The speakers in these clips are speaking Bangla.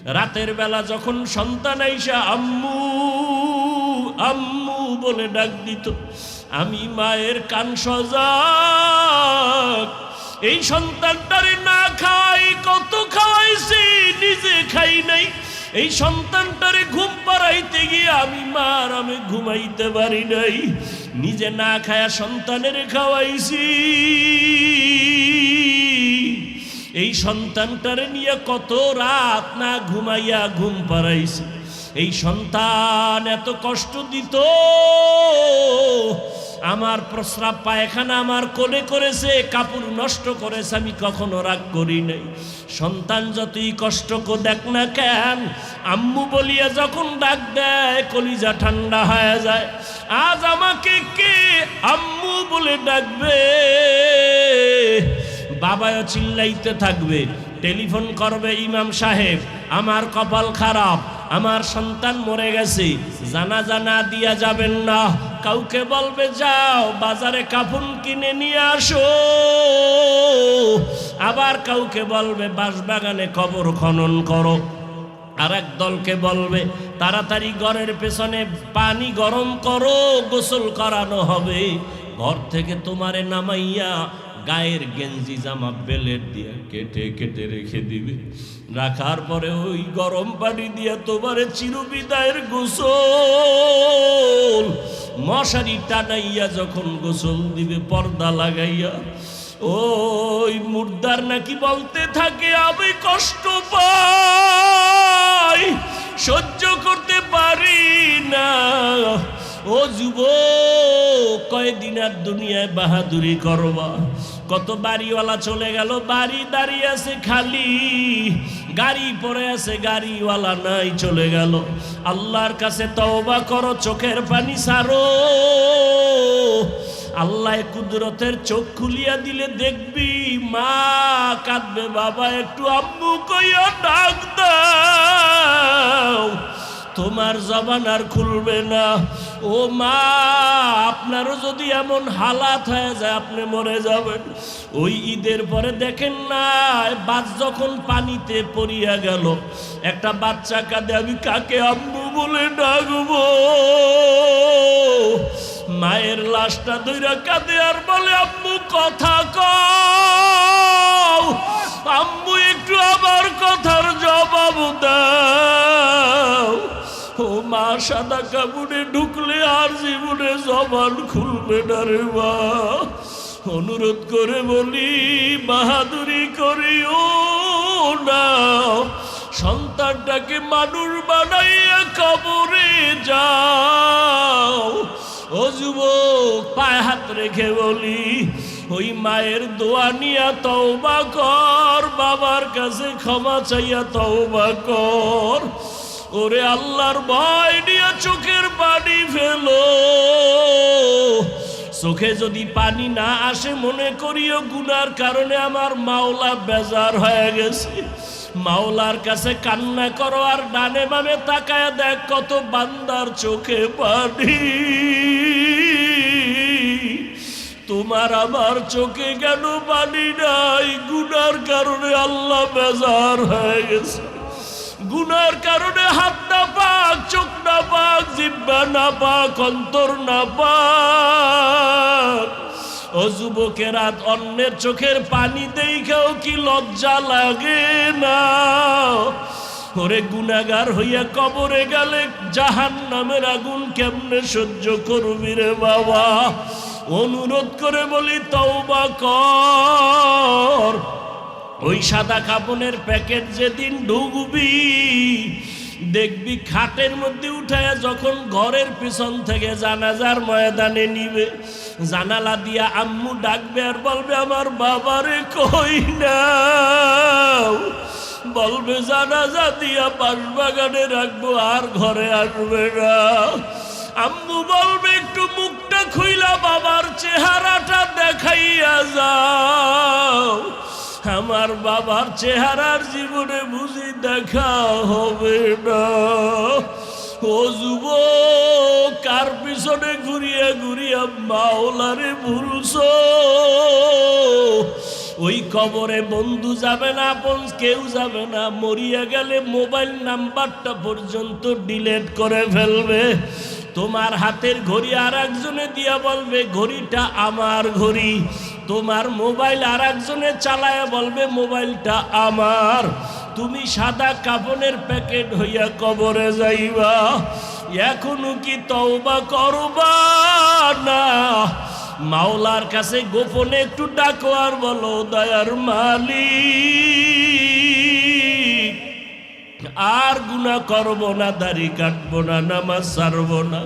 রাতের বেলা যখন সন্তান আইসা আম্মু আম্মু বলে ডাক দিত, আমি মায়ের কান সজাগ। এই সন্তানটারে না খাওয়াই কত খাওয়াইছি, নিজে খাই নাই। এই সন্তানটারে ঘুম পাড়াইতে গিয়ে আমি মার আমি ঘুমাইতে পারি নাই, নিজে না খায়া সন্তানের খাওয়াইছি। এই সন্তানটারে নিয়ে কত রাত না ঘুমাইয়া ঘুম পাড়াইছি। এই সন্তান এত কষ্ট দিত, আমার প্রস্রাব পায়খানা আমার কোলে করেছে, কাপড় নষ্ট করেছে, আমি কখনো রাগ করি নাই। সন্তান যতই কষ্ট দেখ না কেন, আম্মু বলিয়া যখন ডাক দেয় কলিজা ঠান্ডা হয়ে যায়। আজ আমাকে কে আম্মু বলে ডাকবে? বাবাও চিল্লাইতে থাকবে, টেলিফোন করবে, ইমাম সাহেব আমার কপাল খারাপ, আমার সন্তান মরে গেছে, জানাজা না দিয়া যাবেন না। কাউকে বলবে যাও বাজারে কাফন কিনে নিয়ে আসো, আবার কাউকে বলবে বাঁশবাগানে কবর খনন করো। আর এক দলকে বলবে তাড়াতাড়ি ঘরের পেছনে পানি গরম করো, গোসল করানো হবে। ঘর থেকে তোমারে নামাইয়া গায়ের গেঞ্জি জামা বেলেট দিয়ে কেটে কেটে রেখে দিবে। রাখার পরে ওই গরম পানি দিয়া তোমারে চিরবিদায়ের গোসল, মশারি টানাইয়া যখন গোসল দিবে পর্দা লাগাইয়া, ওই মুর্দার নাকি বলতে থাকে আমি কষ্ট পাই, সহ্য করতে পারি না। ও যুবক, কয়দিন আর দুনিয়ায় বাহাদুরি করবা? কত বাড়িওয়ালা চলে গেল, বাড়ি দাঁড়িয়ে আছে খালি, গাড়ি পড়ে আছে, গাড়িওয়ালা নাই, চলে গেল। আল্লাহর কাছে তওবা করো, চোখের পানি ছাড়ো। আল্লাহ কুদরতের চোখ খুলিয়া দিলে দেখবি মা কাঁদবে, বাবা একটু আম্মু কইয়া ডাক দাও, তোমার জবান আর খুলবে না। ও মা, আপনারও যদি এমন হালাত হয়ে যায় আপনি মরে যাবেন। ওই ঈদের পরে দেখেন না, বাস যখন পানিতে পড়িয়া গেল, একটা বাচ্চা কাঁদে, আমি কাকে আম্মু বলে ডাকবো? মায়ের লাশটা ধইরা কাঁদে আর বলে আম্মু কথা কও, আম্মু একটু আমার কথার জবাব দাও। ও মা, সাদা কাপড়ে ঢুকলে আর জীবনে জবান খুলবে না রে মা। অনুরোধ করে বলি, বাহাদুরি করিও না, সন্তানটাকে মানুষ বানাইয়া কবরে যাও। ও যুবক, পায়ে হাত রেখে বলি, ওই মায়ের দোয়া নিয়া তওবা কর, বাবার কাছে ক্ষমা চাইয়া তওবা কর। ওরে আল্লাহর ভয় নিয়ে চোখের পানি ফেলো। চোখে যদি পানি না আসে মনে করিও গুনার কারণে আমার মাওলা বেজার হয়ে গেছে। মাওলার কাছে কান্না করো, আর ডানে বামে তাকায় দেখ কত বান্দার চোখে পানি। তোমার আমার চোখে কেন পানি নাই? গুনার কারণে আল্লাহ বেজার হয়ে গেছে। গুনার কারণে হাত না পাক, চোখ না পাক, জিহ্বা না পাক, অন্তর না পাক। ও যুবকেরা, অন্যের চোখের পানি দেখাও কি লজ্জা লাগে না? ওরে গুনাহগার হইয়া কবরে গেলে জাহান্নামের আগুন কেমনে সহ্য করবি রে বাবা? অনুরোধ করে বলি তওবা কর। ওই সাদা কাপড়ের প্যাকেট যেদিন ঢুকবি দেখবি খাটের মধ্যে উঠায়া যখন ঘরের পিছন থেকে জানাজার ময়দানে নিবে, জানালা দিয়া আম্মু ডাকবে আর বলবে আমার বাবারে কই নাও, বলবে জানাজা দিয়া বাঁশবাগানে রাখবো আর ঘরে আসবে না। আম্মু বলবে একটু মুখটা খুইলা বাবার চেহারাটা দেখাইয়া যাও। আমার বাবার চেহারার জীবনে বুঝি দেখা হবে না। ও যুবক, কার পিছনে ঘুরিয়া ঘুরিয়া মাওলারে ভুলছো? ওই কবরে বন্ধু যাবে না, আপন কেউ যাবে না। মরিয়া গেলে মোবাইল নাম্বারটা পর্যন্ত ডিলিট করে ফেলবে। তোমার হাতের ঘড়ি আর একজনে দিয়া বলবে ঘড়িটা আমার ঘড়ি। তোমার মোবাইল আর একজনে চালায়া বলবে মোবাইলটা আমার। তুমি সাদা কাপনের প্যাকেট হইয়া কবরে যাইবা। এখনো কি তওবা করবা না? মাওলার কাছে গোপনে একটু ডাকো আর বলো, দয়ার মালিক, আর গুনাহ করব না, দাড়ি কাটবো না, নামাজ ছাড়বো না।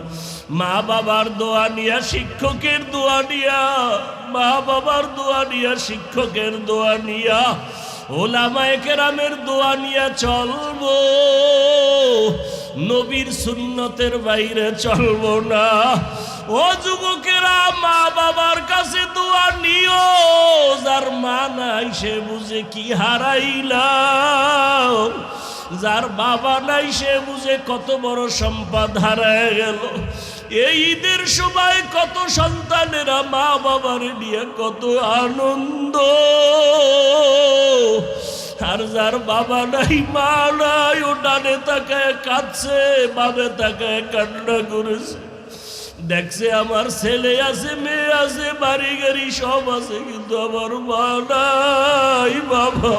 মা বাবার দোয়া নিয়া, শিক্ষকের দোয়া নিয়া, মা বাবার দোয়া নিয়া, শিক্ষকের দোয়া নিয়া, ওলামায়ে কেরামের দোয়া নিয়া চলবো। নবীর সুন্নতের বাইরে চলবো না। ও যুবকেরা, মা বাবার কাছে দোয়া নিও। যার মা নাই সে বুঝে কি হারাইলাম, যার বাবা নাই সে বুঝে কত বড় সম্পদ হারায় গেল। এই ঈদের সময় কত সন্তানেরা মা বাবার নিয়ে কত আনন্দ, আর যার বাবা নাই মা নাই ও ডানে তাকায় কাঁদছে, বামে তাকায় কান্না করেছে। দেখছে আমার ছেলে আছে, মেয়ে আছে, বাড়ি গাড়ি সব আছে, কিন্তু আমার মা নাই বাবা।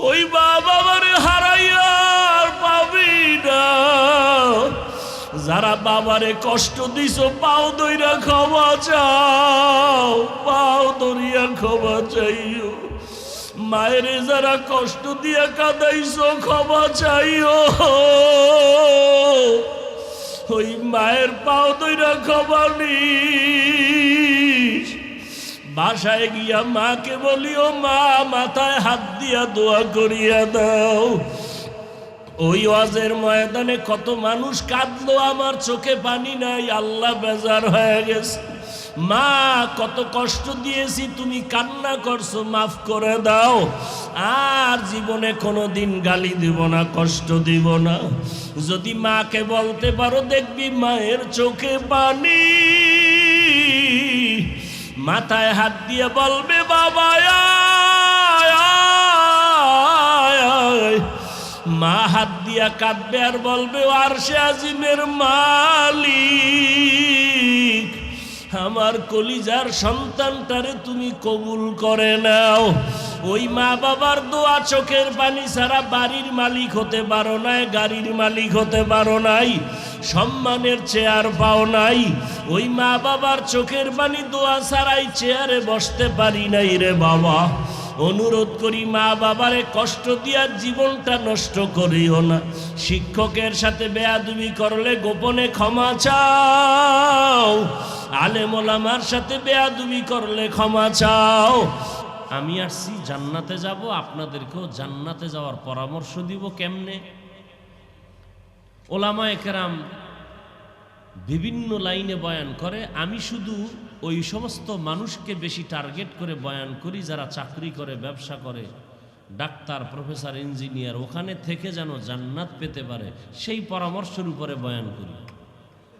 ওই মা বাবারে হারাইয়া আর পাবি না। যারা বাবারে কষ্ট দিছো পাও ধইরা ক্ষমা চাও, পাও ধরিয়া ক্ষমা চাইও। মায়েরে যারা কষ্ট দিয়া কাঁদাইছো ক্ষমা চাইও। ওই মায়ের পাও ধইরা ক্ষমা নিস। বাসায় গিয়া মাকে বলিও, মা মাথায় হাত দিয়া দোয়া করিয়া দাও। ওই ওয়াজের ময়দানে কত মানুষ কাঁদলো, আমার চোখে পানি নাই, আল্লাহ বেজার হয়ে গেছে। মা কত কষ্ট দিয়েছি, তুমি কান্না করছো, মাফ করে দাও। আর জীবনে কোনোদিন গালি দিব না, কষ্ট দিব না। যদি মাকে বলতে পারো, দেখবি মায়ের চোখে পানি। মাথায় হাত দিয়ে বলবে, বাবা মা হাত দিয়া কাঁদবে আর বলবে, আরশে আজিমের মালিক, আমার কলিজার সন্তানটারে তুমি কবুল করে নাও। ওই মা বাবার দোয়া, চোখের পানি ছাড়া বাড়ির মালিক হতে পারো নাই, গাড়ির মালিক হতে পারো নাই, সম্মানের চেয়ার পাও নাই। ওই মা বাবার চোখের পানি দোয়া ছাড়াই চেয়ারে বসতে পারি নাই রে বাবা। অনুরোধ করি, মা বাবারে কষ্ট দিয়া জীবনটা নষ্ট করিও না। শিক্ষকের সাথে বেয়াদবি করলে গোপনে ক্ষমা চাও। আলেম ওলামার সাথে বেয়াদবি করলে ক্ষমা চাও। আমি আসছি জান্নাতে যাব, আপনাদেরকেও জান্নাতে যাওয়ার পরামর্শ দিব। কেমনে? ওলামায়ে কেরাম বিভিন্ন লাইনে বয়ান করে। আমি শুধু ওই সমস্ত মানুষকে বেশি টার্গেট করে বয়ান করি যারা চাকরি করে, ব্যবসা করে, ডাক্তার, প্রফেসর, ইঞ্জিনিয়ার, ওখানে থেকে যেন জান্নাত পেতে পারে সেই পরামর্শের উপরে বয়ান করি।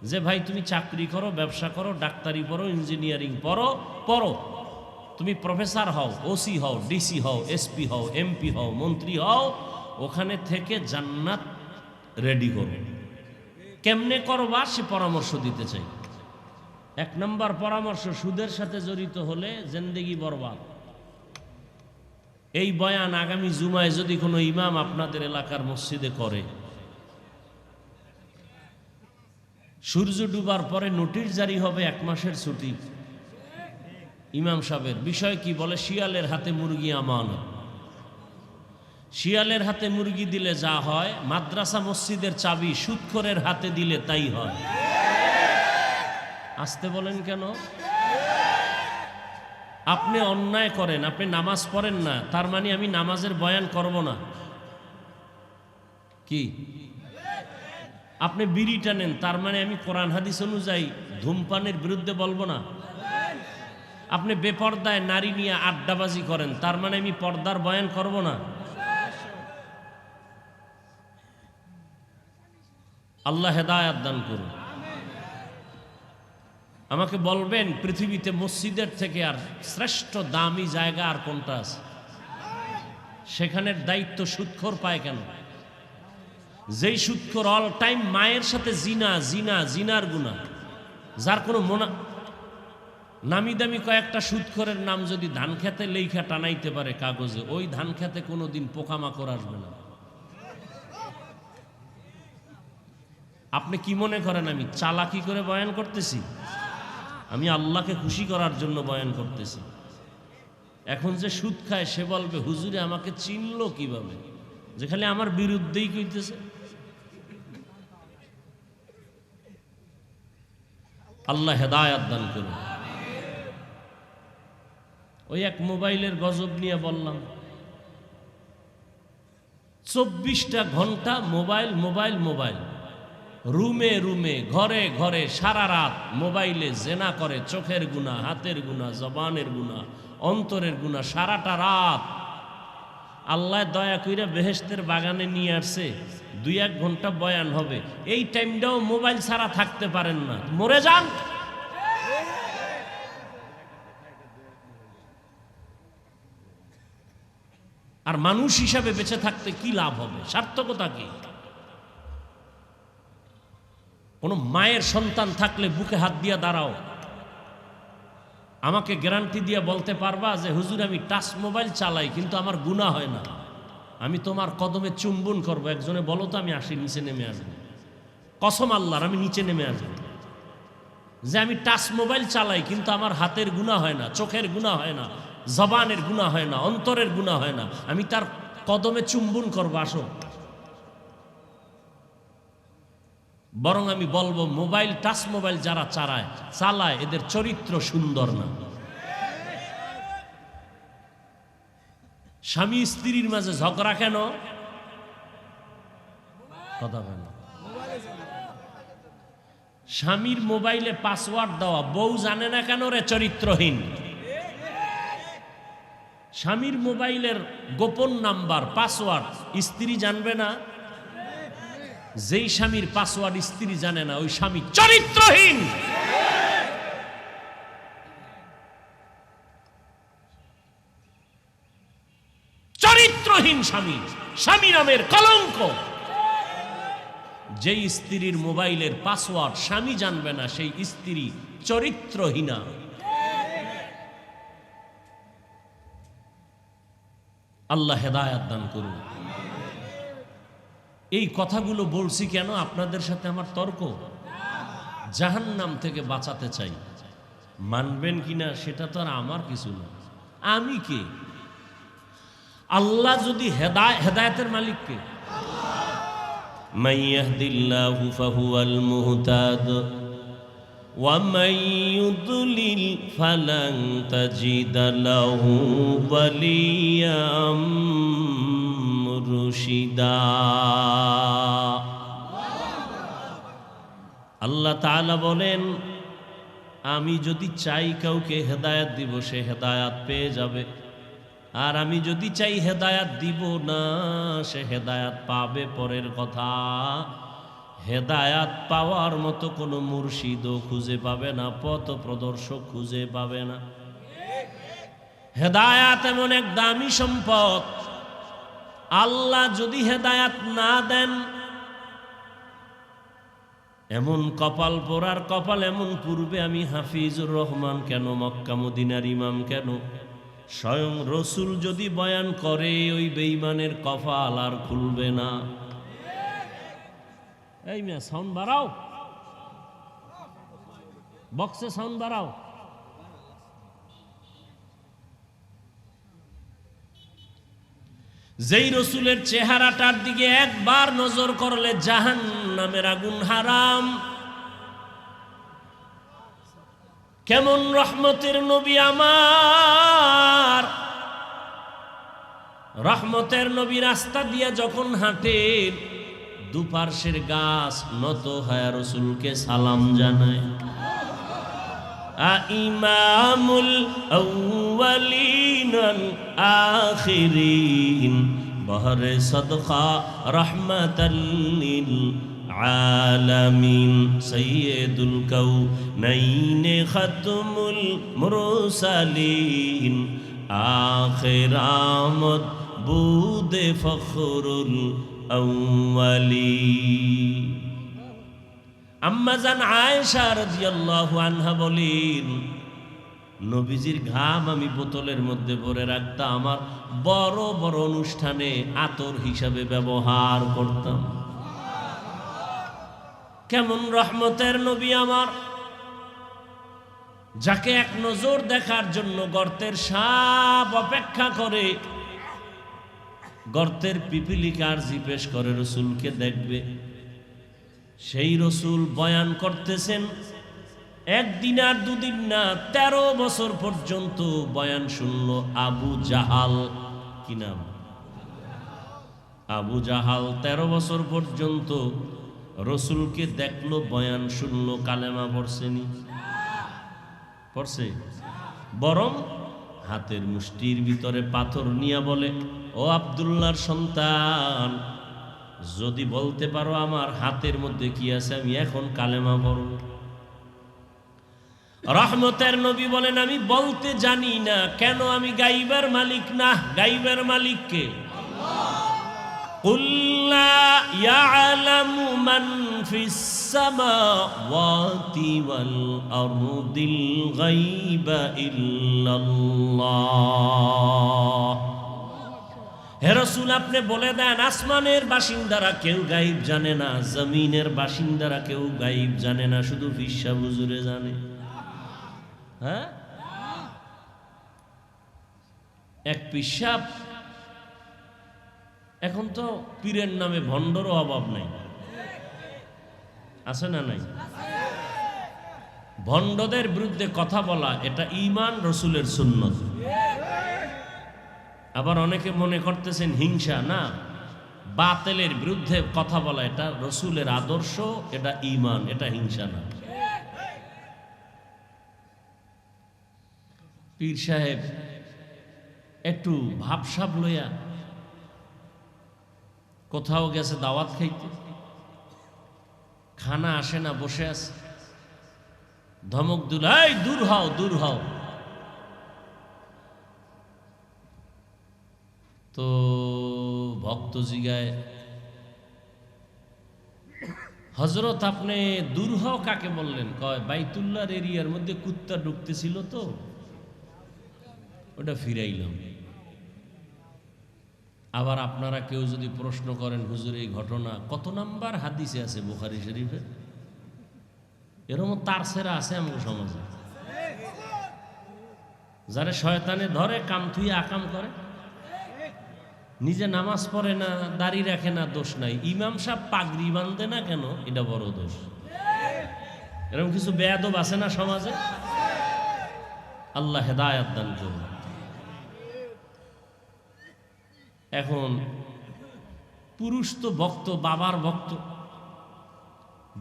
যে ভাই তুমি চাকরি করো, ব্যবসা করো, ডাক্তারি পড়ো, ইঞ্জিনিয়ারিং পড়ো, তুমি প্রফেসর হও, ওসি হও, ডিসি হও, এসপি হও, এমপি হও, মন্ত্রী হও, ওখানে থেকে জান্নাত রেডি করো। কেমনে করবা সে পরামর্শ দিতে চাই। 1 নম্বর পরামর্শ, সুদের সাথে জড়িত হলে জিন্দেগি বরবাদ। এই বয়ান আগামী জুমায় যদি কোনো ইমাম আপনাদের এলাকার মসজিদে করে, সূর্য ডুবার পরে নোটিশ জারি হবে 1 মাসের ছুটি। ইমাম সাহেবের বিষয় কি বলে? শিয়ালের হাতে মুরগি আমানত। শিয়ালের হাতে মুরগি দিলে যা হয়, মাদ্রাসা মসজিদের চাবি সুদখোরের হাতে দিলে তাই হয়। আসতে বলেন কেন? আপনি অন্যায় করেন, আপনি নামাজ পড়েন না, তার মানে আমি নামাজের বয়ান করব না কি? আপনি বিড়ি টানেন, তার মানে আমি কোরআন হাদিস অনুযায়ী ধূমপানের বিরুদ্ধে বলবো না। আপনি বেপর্দায় নারী নিয়ে আড্ডাবাজি করেন, তার মানে আমি পর্দার বয়ান করব না। আল্লাহ হেদায়েত দান করুন। আমাকে বলবেন পৃথিবীতে মসজিদের থেকে আর শ্রেষ্ঠ দামি জায়গা আর কোনটা আছে? সেখানের দায়িত্ব সুদখোর পায় কেন? যেই সুদখোর অল টাইম মায়ের সাথে জিনার গুনাহ, যার কোনো নামি দামি কয়েকটা সুদখোরের নাম যদি ধান খেতে লেখা টানাইতে পারে কাগজে, ওই ধান খেতে কোনোদিন পোকামাকড় আসবে না। আপনি কি মনে করেন আমি চালাকি করে বয়ান করতেছি? আমি আল্লাহকে খুশি করার জন্য বয়ান করতেছি। এখন যে সুদ খায় সে বলবে হুজুরে আমাকে চিনলো কিভাবে, যেখানে আমার বিরুদ্ধেই কইতেছে। আল্লাহ হেদায়াত দান করুন। ওই এক মোবাইলের গজব নিয়ে বললাম, 24টা ঘন্টা মোবাইল মোবাইল মোবাইল, রুমে রুমে ঘরে ঘরে সারা রাত মোবাইলে জেনা করে, চোখের গুনাহ, হাতের গুনাহ, জবানের গুনাহ, অন্তরের গুনাহ, সারাটা রাত। আল্লাহ দয়া কইরা বেহেশতের বাগানে নিয়ে আসছে, 2-1 ঘন্টা বয়ান হবে, এই টাইমটাও মোবাইল ছাড়া থাকতে পারেন না, মরে যান। আর মানুষ হিসাবে বেঁচে থাকতে কি লাভ হবে? সার্থকতা কি? কোনো মায়ের সন্তান থাকলে বুকে হাত দিয়ে দাঁড়াও, আমাকে গ্যারান্টি দিয়ে বলতে পারবা যে হুজুর আমি টাচ মোবাইল চালাই কিন্তু আমার গুনাহ হয় না, আমি তোমার কদমে চুম্বন করব। একজনে বলো তো আমি আসি, নিচে নেমে আসবো, কসম আল্লাহর আমি নিচে নেমে আসবো। যে আমি টাচ মোবাইল চালাই কিন্তু আমার হাতের গুনাহ হয় না, চোখের গুনাহ হয় না, জবানের গুনাহ হয় না, অন্তরের গুনাহ হয় না, আমি তার কদমে চুম্বন করবো, আসো। বরং আমি বলবো মোবাইল, টাচ মোবাইল যারা চালায় এদের চরিত্র সুন্দর না। স্বামী স্ত্রীর মাঝে ঝগড়া কেন? কথা কেন? স্বামীর মোবাইলে পাসওয়ার্ড দেওয়া, বউ জানে না কেন? রে চরিত্রহীন। স্বামীর মোবাইলের গোপন নাম্বার, পাসওয়ার্ড স্ত্রী জানবে না? যেই স্বামীর পাসওয়ার্ড স্ত্রী জানে না, ওই স্বামী চরিত্রহীন। চরিত্রহীন স্বামী, স্বামী নামের কলঙ্ক। যেই স্ত্রীর মোবাইলের পাসওয়ার্ড স্বামী জানবে না, সেই স্ত্রী চরিত্রহীনা। আল্লাহ হেদায়াত দান করুন। এই কথাগুলো বলছি কেন? আপনাদের সাথে আমার তর্ক, জাহান্নাম থেকে বাঁচাতে চাই। মানবেন কিনা সেটা তো আর আমার কিছু না। আমি কে? আল্লাহ যদি হেদায়েতের মালিক কে? মাইয়াহদিল্লাহু ফাহুয়াল মুহতাদ ওয়া মান ইউদ্লিল ফালান তাজিদা লাহু ওয়ালিয়াম মুরশিদা। আল্লাহ তাআলা বলেন, আমি যদি চাই কাউকে হেদায়াত দিব, সে হেদায়াত পেয়ে যাবে। আর আমি যদি চাই হেদায়াত দিব না, সে হেদায়াত পাবে পরের কথা। হেদায়াত পাওয়ার মতো কোনো মুর্শিদও খুঁজে পাবে না, পথ প্রদর্শক খুঁজে পাবে না। হেদায়াত এমন এক দামি সম্পদ, আল্লাহ যদি হেদায়াত না দেন, এমন কপাল পোড়ার কপাল এমন পূর্বে আমি হাফিজুর রহমান কেন, মক্কা মদিনার ইমাম কেন, স্বয়ং রসুল যদি বয়ান করে, ওই বেঈমানের কপাল আর খুলবে না। এই মিয়া সাউন্ড বাড়াও, বক্সে সাউন্ড বাড়াও। যেই রসুলের চেহারাটার দিকে একবার নজর করলে জাহান্নামের আগুন হারাম। কেমন রহমতের নবী আমার, রহমতের নবী রাস্তা দিয়ে যখন হাঁটেন, দুপার্শ্বের গাছ নত হয় রসুলকে সালাম জানায়। ইমামুল আউয়ালিন আল আখিরিন বহরে সদকা রহমাতাল লিল আলামিন সাইয়্যিদুল কাউনাইন খাতমুল মুরসালিন আখির আমদ বুদে ফখরুল আউয়ালিন। আম্মা জান আয়েশা রাদিয়াল্লাহু আনহা বলেন, নবীজির ঘাম আমি বোতলের মধ্যে ভরে রাখতাম, আমার বড় বড় অনুষ্ঠানে আতর হিসাবে ব্যবহার করতাম। কেমন রহমতের নবী আমার, যাকে এক নজর দেখার জন্য গর্তের সাপ অপেক্ষা করে, গর্তের পিপিলিকার জিজ্ঞেস করে রসুলকে দেখবে। সেই রসুল বয়ান করতেছেন, একদিন আর দুদিন না, 13 বছর পর্যন্ত বয়ান শুনল আবু জাহাল। কি নাম? আবু জাহাল 13 বছর পর্যন্ত রসুলকে দেখলো, বয়ান শুনলো, কালেমা পড়ছেনি? পড়ছে? বরং হাতের মুষ্টির ভিতরে পাথর নিয়ে বলে, ও আব্দুল্লাহর সন্তান, যদি বলতে পারো আমার হাতের মধ্যে কি আছে, আমি এখন কালেমা পড়ব। রহমতের নবী বলেন, আমি বলতে জানি না। কেন? আমি গাইবের মালিক না। গাইবের মালিক কে? কুল লা ইয়ালামু মান ফিস সামাওয়াতি ওয়াল আরদিল গায়বা ইল্লাল্লাহ। হে রাসূল, আপনি বলে দেন, আসমানের বাসিন্দারা কেউ গায়েব জানে না, জমিনের বাসিন্দারা কেউ গায়েব জানে না, শুধু ফিসা হুজুরে জানে। হ্যাঁ, এক পিসাব। এখন তো পীরের নামে ভণ্ডরও অভাব নাই, আছে না? নাই। ভণ্ডদের বিরুদ্ধে কথা বলা, এটা ঈমান, রসুলের সুন্নত। আবার অনেকে মনে করতেছেন হিংসা। না, বাতিলের বিরুদ্ধে কথা বলা এটা রসুলের আদর্শ, এটা ঈমান, এটা হিংসা না। পীর সাহেব একটু ভাবসাব লইয়া কোথাও গেছে দাওয়াত খাইতে, খানা আসে না, বসে আছে, ধমক দিল, এই দূর হও, দূর হও। তো ভক্ত জিগায়, হযরত আপনি দূর হও কাকে বললেন? কয়, বাইতুল্লাহর এরিয়ার মধ্যে কুত্তা ঢুকতেছিল তো ওটা ফিরাইলাম। আবার আপনারা কেউ যদি প্রশ্ন করেন, হুজুর এই ঘটনা কত নাম্বার হাদিসে আছে বুখারী শরীফে? এরকম তার সেরা আছে আমাদের সমাজে, যারা শয়তানে ধরে কাম থুই আকাম করে, নিজে নামাজ পড়ে না, দাড়ি রাখে না, দোষ নাই। ইমাম সাহেব পাগড়ি বাঁধে না কেন, এটা বড় দোষ। এরকম কিছু বেয়াদব আছে না সমাজে? আল্লাহ হেদায়েত দান করুন। এখন পুরুষ তো ভক্ত, বাবার ভক্ত,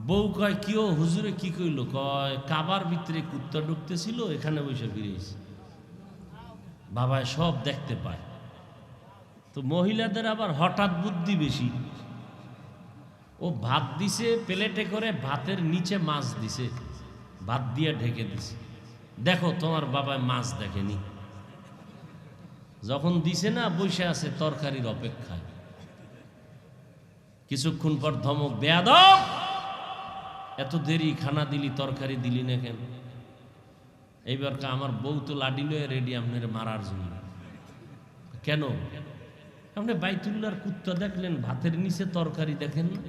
বউ কয়, কিও হুজুরে কি কইল? কয়, কাবার ভিতরে কুত্তা ঢুকতেছিল, এখানে বসে ফিরেছি। বাবায় সব দেখতে পায়। তো মহিলাদের আবার হঠাৎ বুদ্ধি বেশি, ও ভাত দিছে প্লেটে করে, ভাতের নিচে মাছ দিছে, ভাত দিয়ে ঢেকে দিছে। দেখো তোমার বাবায় মাছ দেখেনি। যখন দিছে না, বসে আছে তরকারির অপেক্ষায়। কিছুক্ষণ পর ধমক, বেয়াদব, এত দেরি খানা দিলি, তরকারি দিলি না কেন? এইবার আমার বউ তো লাডি লয়ে রেডি আপনার মারার জন্য। কেন? আপনি বাইতুল্লাহর কুত্তা দেখলেন, ভাতের নিচে তরকারি দেখেন না?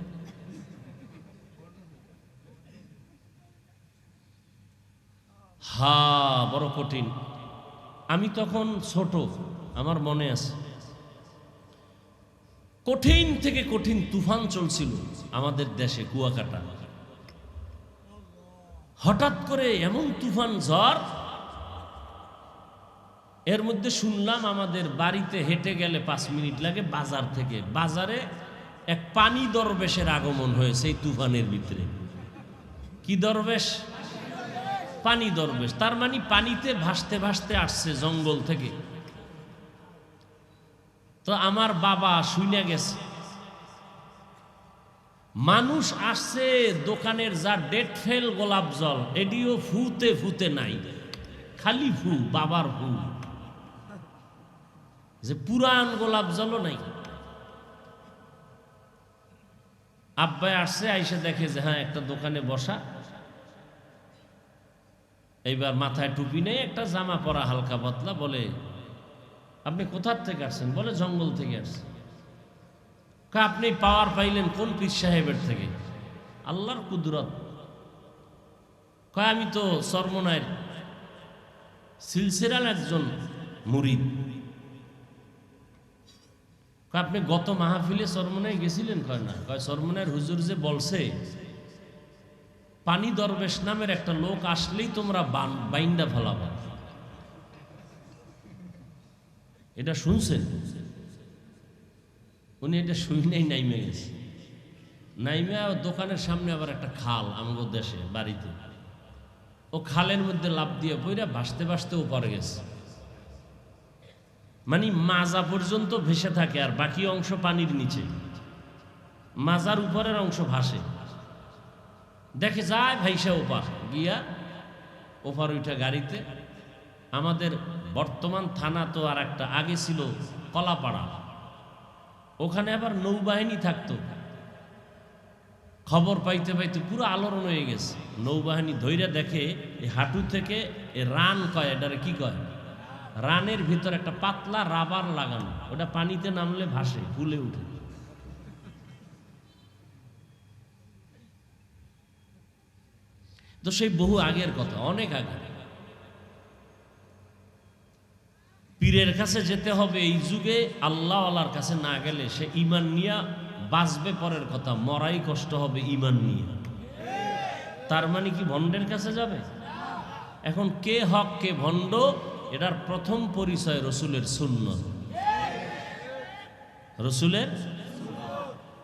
হা, বড় কঠিন। আমি তখন ছোট, আমার মনে আছে, কঠিন থেকে কঠিন তুফান চলছিল আমাদের দেশে, কুয়াকাটা। হঠাৎ করে এমন তুফান ঝড়, এর মধ্যে শুনলাম আমাদের বাড়িতে হেঁটে গেলে 5 মিনিট লাগে বাজার থেকে। বাজারে এক পানি দরবেশের আগমন হয়েছে এই তুফানের ভিতরে। কি দরবেশ? পানি দরবেশ। তার মানে পানিতে ভাসতে ভাসতে আসছে জঙ্গল থেকে। তো আমার বাবা শুনে গেছে, মানুষ আসছে দোকানের যা ডেট ফেল গোলাপ জল এটিও ফুতে ফুতে নাই, খালি ফু, বাবার ফু, যে পুরান গোলাপ জলও নাই। আব্বাই আসছে, আইসে দেখে যে হ্যাঁ একটা দোকানে বসা, এইবার মাথায় টুপি নেই, একটা জামা পরা হালকা পাতলা। বলে আপনি কোথার থেকে আসছেন? বলে জঙ্গল থেকে আসছেন। আপনি পাওয়ার পাইলেন কোন পীর সাহেবের থেকে? আল্লাহর কুদরত। কয় আমি তো চরমনায়ের সিলসিলার একজন মুরিদ। আপনি গত মাহফিলে চরমনায় গেছিলেন? কয় না। কয় চরমনায়ের হুজুর যে বলছে পানি দরবেশ নামের একটা লোক আসলেই তোমরা বাইন্দা ফেলাবা, এটা শুনছেন? উনি এটা শুনেই নাইমে গেছে। নাইমে দোকানের সামনে আবার একটা খাল আমাদের দেশে বাড়িতে, ও খালের মধ্যে লাফ দিয়ে পইরা ভাসতে ভাসতে ওপারে গেছে। মানে মাজা পর্যন্ত ভেসে থাকে আর বাকি অংশ পানির নিচে, মাজার উপরের অংশ ভাসে। দেখে যায় ভাইসা ওপার গিয়া, ওপার ওইটা গাড়িতে। আমাদের বর্তমান থানা তো আর একটা আগে ছিল কলাপাড়া, ওখানে আবার নৌবাহিনী থাকতো। খবর পাইতে পাইতে পুরো আলোড়ন হয়ে গেছে। নৌবাহিনী ধৈর্য দেখে এই হাঁটু থেকে রান কয়, এটারে কি কয়, রানের ভিতর একটা পাতলা রাবার লাগানো, ওটা পানিতে নামলে ভাসে, ফুলে উঠে। তো সেই বহু আগের কথা, অনেক আগে। পীরের কাছে যেতে হবে এই যুগে, আল্লাহ আল্লাহর কাছে না গেলে সে ইমান নিয়া বাঁচবে পরের কথা, মরাই কষ্ট হবে ইমান নিয়ে। তার মানে কি ভণ্ডের কাছে যাবে? এখন কে হক কে ভণ্ড, এটার প্রথম পরিচয় রসুলের সুন্নত।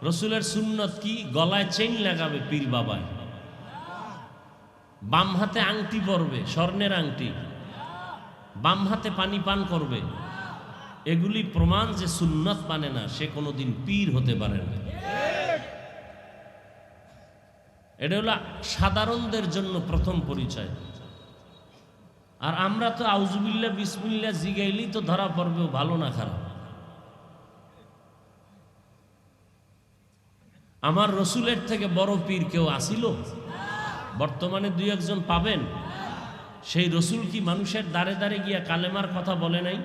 রসুলের সুন্নত কি? গলায় চেইন লাগাবে পীর বাবায়, বাম হাতে আংটি পরবে, স্বর্ণের আংটি, বাম হাতে পানি পান করবে। এগুলি প্রমাণ যে সুন্নত মানে না, সে কোনোদিন পীর হতে পারে না। এটা হলো সাধারণদের জন্য প্রথম পরিচয়। আর আমরা তো আউজুবিল্লাহ বিসমিল্লাহ জিগাইলি তো ধরা পড়বে ভালো না খারাপ। আমার রসুলের থেকে বড় পীর কেউ আসিল? বর্তমানে দুই একজন পাবেন। সেই রসুল কি মানুষের দ্বারে দ্বারে গিয়া কালেমার কথা বলে নাই?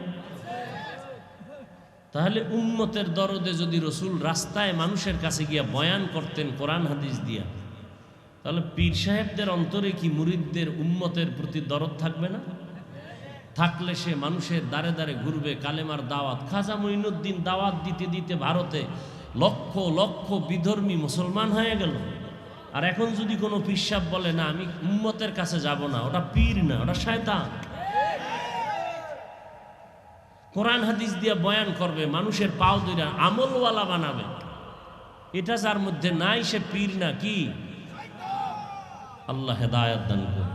তাহলে উম্মতের দরদে যদি রসুল রাস্তায় মানুষের কাছে গিয়া বয়ান করতেন কোরআন হাদিস দিয়া, তাহলে পীর সাহেবদের অন্তরে কি মুরিদদের উম্মতের প্রতি দরদ থাকবে না? থাকলে সে মানুষের দ্বারে দ্বারে ঘুরবে কালেমার দাওয়াত। খাজা মঈনুদ্দিন দাওয়াত দিতে দিতে ভারতে লক্ষ লক্ষ বিধর্মী মুসলমান হয়ে গেল। আর এখন যদি কোনো পীর সাহেব বলে না আমি উম্মতের কাছে যাব না, ওটা পীর না, ওটা শয়তান। কোরআন হাদিস দিয়ে বয়ান করবে, মানুষের পাও ধরে আমলওয়ালা বানাবে, এটা যার মধ্যে নাই সে পীর না, কি? আল্লাহ হেদায়েত দান করুন।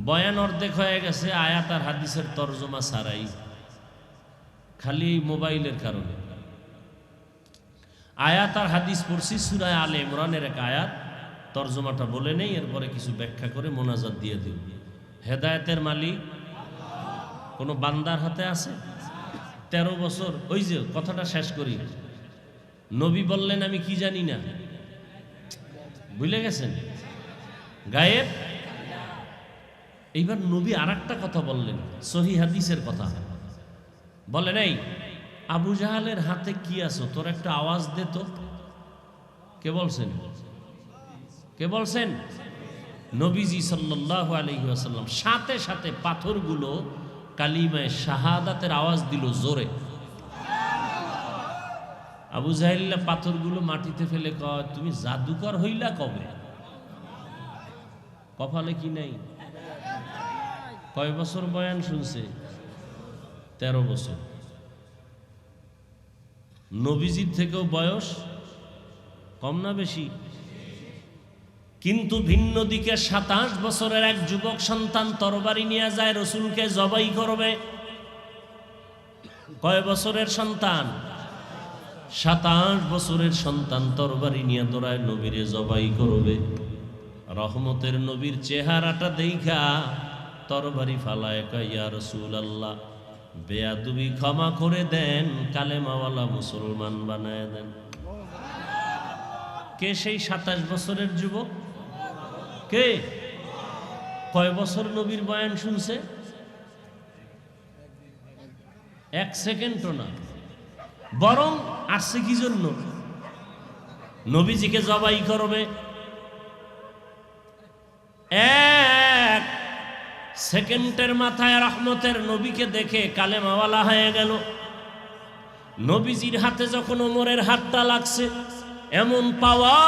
বয়ান অর্ধেক হয়ে গেছে, আয়াত আর হাদিসের তরজমা ছাড়াই, খালি মোবাইলের কারণে। আয়াত আর হাদিস পড়ছি সূরা আলে ইমরানের এক আয়াত, তরজমাটা বলে নেই, এরপরে কিছু ব্যাখ্যা করে মোনাজাত দিয়ে দিই। হেদায়েতের মালিক কোনো বান্দার হাতে আছে? 13 বছর, ওই যে কথাটা শেষ করি, নবী বললেন আমি কি জানি না, ভুলে গেছেন? গায়েব। এইবার নবী আর একটা কথা বললেন, সহি হাদিসের কথা বলে নাই, আবু জাহালের হাতে কি আছো, তোর একটা আওয়াজ দে তো। কে বলছেন? কে বলছেন? নবীজি সাল্লাল্লাহু আলাইহি ওয়াসাল্লাম। সাথে সাথে পাথরগুলো কালিমায়ে শাহাদাতের আওয়াজ দিল জোরে। আবু জাহেল পাথরগুলো মাটিতে ফেলে কয়, তুমি জাদুকর হইলা কবে? কপালে কি নাই? কয় বছর বয়ান শুনছে? 13 বছর। নবীজির থেকেও বয়স কম না বেশি? কিন্তু ভিন্ন দিকে 27 বছরের এক যুবক সন্তান তরবারি নিয়ে যায় রসুলকে জবাই করবে। কয় বছরের সন্তান? 27 বছরের সন্তান তরবারি নিয়ে দৌড়ায় নবীরে জবাই করবে। রহমতের নবীর চেহারাটা দেখা তরবারি ফালায় কয়, ইয়া রাসূলুল্লাহ, বেয়াদবি ক্ষমা করে দেন, কালেমাওয়ালা মুসলমান বানায় দেন। কে সেই 27 বছরের যুবক? কে? কয় বছর নবীর বয়ান শুনছে? 1 সেকেন্ডও না। বরং আসছে কি জন্য? নবীজিকে জবাই করবে। 1 সেকেন্ডের মাথায় রহমতের নবীকে দেখে কালেমাওয়ালা হয়ে গেল। নবীজির হাতে যখন ওমরের হাতটা লাগছে, এমন পাওয়ার,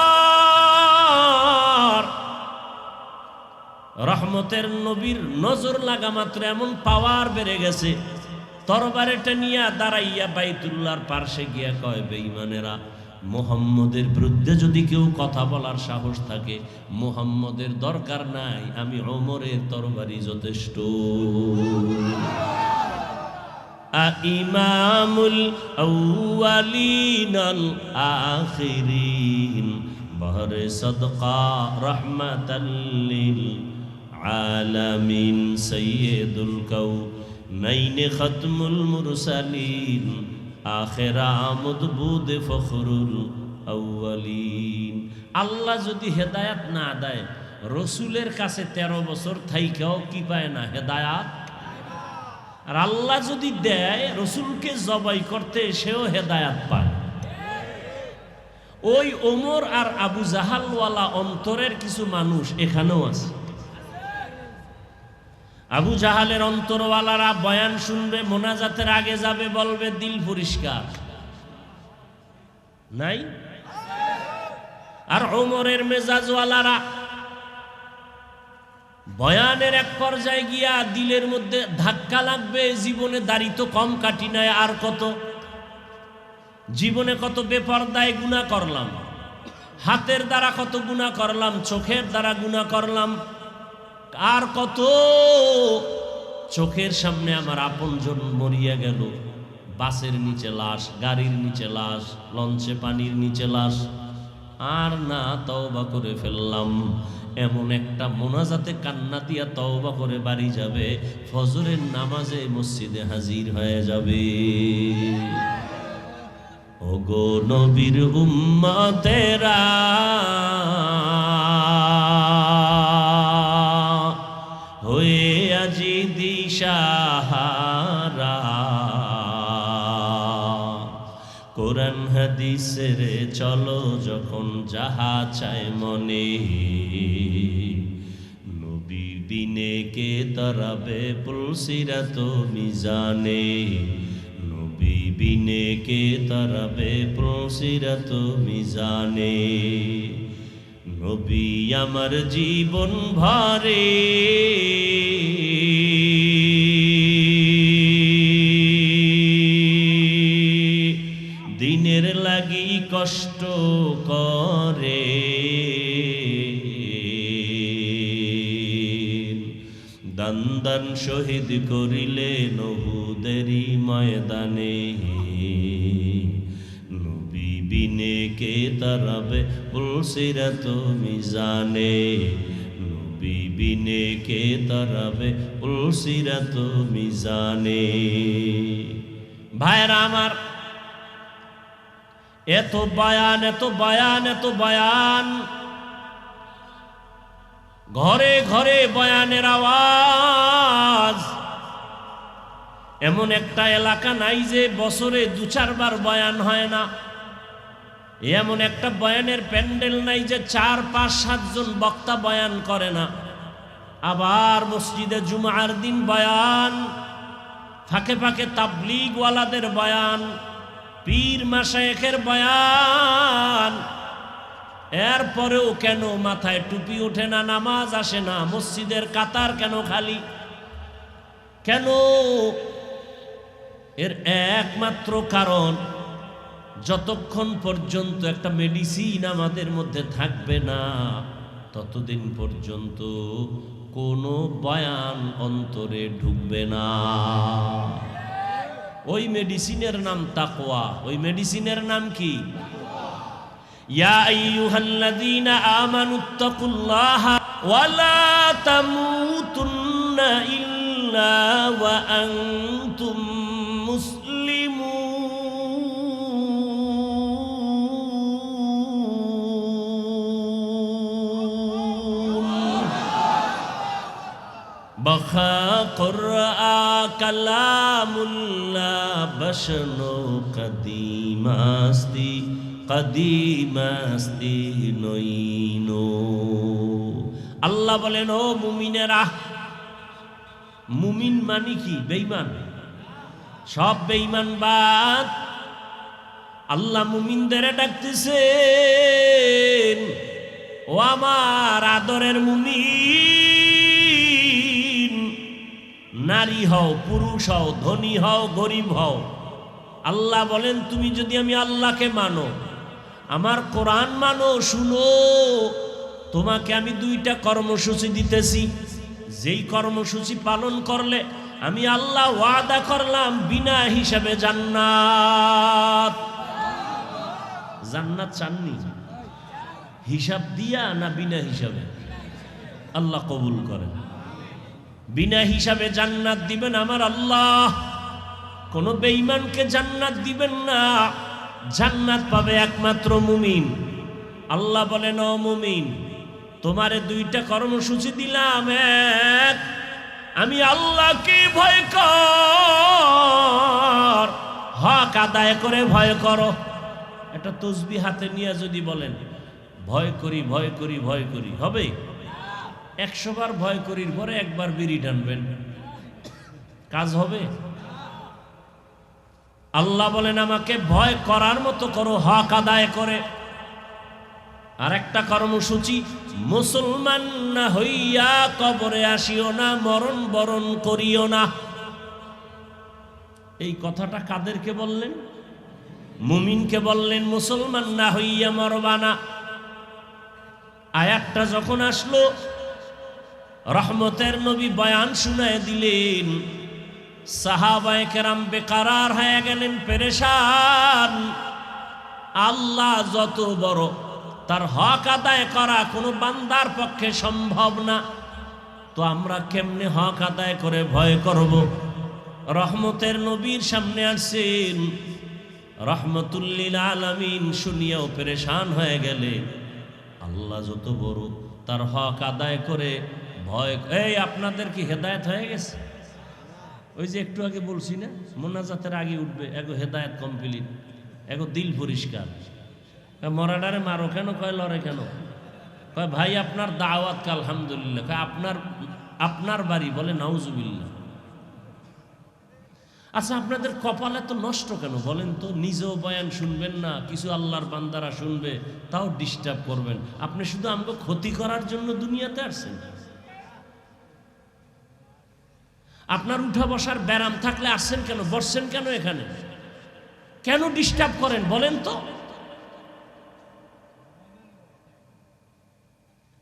রহমতের নবীর নজর লাগা মাত্র এমন পাওয়ার বেড়ে গেছে। তরবারিটা নিয়ে দাঁড়াইয়া বাইতুল্লাহর পার্শ্বে গিয়া কয়, বেঈমানেরা, মুহাম্মদের বিরুদ্ধে যদি কেউ কথা বলার সাহস থাকে, মুহাম্মদের দরকার নাই, আমি ওমরের তরবারি যথেষ্ট। ইমামুল আউয়ালিন আল আখিরিন বহরে সদকা রহমাতাল লিল আলামিন সাইয়্যিদুল কাউনাইন খাতমুল মুরসালিন আখিরা আমদবুদ ফখরুল আউয়ালিন। আল্লাহ যদি হেদায়াত না দেয়, রসুলের কাছে 13 বছর থাইকাও কি পায় না? হেদায়াত। আর আল্লাহ যদি দেয়, রসুলকে জবাই করতে সেও হেদায়াত পায়। ওই ওমর আর আবু জাহালওয়ালা অন্তরের কিছু মানুষ এখানেও আছে। আবু জাহালের অন্তরওয়ালারা বয়ান শুনবে, মোনাজাতের আগে যাবে, বলবে দিল পরিষ্কার নাই। আর ওমরের মেজাজওয়ালারা বয়ানের এক পর্যায়ে গিয়া দিলের মধ্যে ধাক্কা লাগবে, জীবনে দাড়ি তো কম কাটি নাই, আর কত জীবনে কত বেপরদায় গুনাহ করলাম, হাতের দ্বারা কত গুনাহ করলাম, চোখের দ্বারা গুনাহ করলাম, আর কত চোখের সামনে আমার আপনজন মরিয়া গেল, বাসের নিচে লাশ, গাড়ির নিচে লাশ, লঞ্চে পানির নিচে লাশ, আর না তওবা করে ফেললাম। এমন একটা মোনাজাতে কান্না দিয়া তওবা করে বাড়ি যাবে, ফজরের নামাজে মসজিদে হাজির হয়ে যাবে। ওগো নবীর উম্মতেরা, হয়ে আজি দিশাহারা, কোরআন হাদিসের চলো যখন যাহা চায় মনে, নবী বিনে কে তরাবে পুলসিরাত মিজানে, নবী বিনে কে তরাবে পুলসিরাত মিজানে। নবী আমার জীবন ভরে দিনের লাগি কষ্ট করে, দান দান শহীদ করিলে উহুদেরই ময়দানে, নবী বিনে কে তারাবে পুলসিরাত মিজানে, নবী বিনে কে তারাবে পুলসিরাত মিজানে। ভাইরা আমার, এত বয়ান, এত বয়ান, এত বয়ান, ঘরে ঘরে বয়ানের আওয়াজ। এমন একটা এলাকা নাই যে বছরে 2-4 বার বয়ান হয় না। এমন একটা বয়ানের প্যান্ডেল নাই যে 4-5-7 জন বক্তা বয়ান করে না। আবার মসজিদে জুমার দিন বয়ান, ফাঁকে ফাঁকে তাবলীগ ওয়ালাদের বয়ান, পীর মাশায়েখের বয়ান। এরপরেও কেন মাথায় টুপি ওঠে না, নামাজ আসে না, মসজিদের কাতার কেন খালি? কেন? এর একমাত্র কারণ, যতক্ষণ পর্যন্ত একটা মেডিসিন আমাদের মধ্যে থাকবে না, ততদিন পর্যন্ত কোনো বয়ান অন্তরে ঢুকবে না। ওই মেডিসিনের নাম তাকওয়া। ওই মেডিসিনের নাম কি? ইয়া আইয়ুহাল্লাযীনা আমানুত্তাকুল্লাহা ওয়া লা তামুতুন্না ইল্লা ওয়া আনতুম মুসলিমুন। বখা কুরআ কালামুল্লাহ বশনো কদিমাস্তি কদিমাস্তি নইনো। আল্লাহ বলেন, ও মুমিনেরা, মুমিন মানে কি? বেঈমান। সব বেঈমান বাদ। আল্লাহ মুমিনদের ডাকতেছেন, ও আমার আদরের মুমিন, নারী হও, পুরুষ হও, ধনী হও, গরিব হও। আল্লাহ বলেন, তুমি যদি আমি আল্লাহকে মানো, আমার কোরআন মানো, শুনো, তোমাকে আমি দুইটা কর্মসূচি দিতেছি। যেই কর্মসূচি পালন করলে আমি আল্লাহ ওয়াদা করলাম বিনা হিসাবে জান্নাত। জান্নাত চাননি? হিসাব দিয়া না বিনা হিসাবে? আল্লাহ কবুল করেন। বিনা হিসাবে জান্নাত দিবেন আমার আল্লাহ। কোন বেঈমানকে জান্নাত দিবেন না। জান্নাত পাবে একমাত্র মুমিন। আল্লাহ বলেন, ও মুমিন, তোমারে দুইটা কর্মসূচি দিলাম। এক, আমি আল্লাহকে ভয় কর, হক আদায় করে ভয় করো। একটা তসবিহ হাতে নিয়ে যদি বলেন ভয় করি ভয় করি ভয় করি, হবে? 100 বার ভয় করির পরে একবার বিড়ি টানবেন, কাজ হবে? আল্লাহ বলেন, আমাকে ভয় করার মতো করো, হক আদায় করে। আর একটা কর্মসূচি, মুসলমান না হইয়া কবরে আসিও না, মরণ বরণ করিও না। এই কথাটা কাদেরকে বললেন? মুমিনকে বললেন, মুসলমান না হইয়া মরবা না। আয়াতটা যখন আসলো, রহমতের নবী বয়ান শুনায় দিলেন। সাহাবায়ে কেরাম বেকারার হয়ে গেলেন, পেরেশান। আল্লাহ যত বড়, তার হক আদায় করা কোনো বান্দার পক্ষে সম্ভব না। তো আমরা কেমনে হক আদায় করে ভয় করব? রহমতের নবীর সামনে আসছেন, রহমতুল্লিল আলামিন, শুনিয়াও পেরেশান হয়ে গেলে। আল্লাহ যত বড়, তার হক আদায় করে ভয়। এই আপনাদের কি হেদায়েত হয়ে গেছে? ওই যে একটু আগে বলছি না, মোনাজাতের আগে উঠবে, এগো হেদায়েত কমপ্লিট, এগো দিল পরিষ্কার। মরাডারে মারো কেন? কয় লড়ে কেন? কয় ভাই আপনার দাওয়াত কা আলহামদুলিল্লাহ। কয় আপনার বাড়ি? বলে নাউজুবিল্লাহ। আচ্ছা, আপনাদের কপালে তো নষ্ট কেন বলেন তো? নিজেও বয়ান শুনবেন না, কিছু আল্লাহর বান্দারা শুনবে, তাও ডিস্টার্ব করবেন। আপনি শুধু আমাকে ক্ষতি করার জন্য দুনিয়াতে আসছেন। আপনার উঠা বসার ব্যারাম থাকলে আসছেন কেন? বসছেন কেন এখানে? কেন ডিস্টার্ব করেন বলেন তো?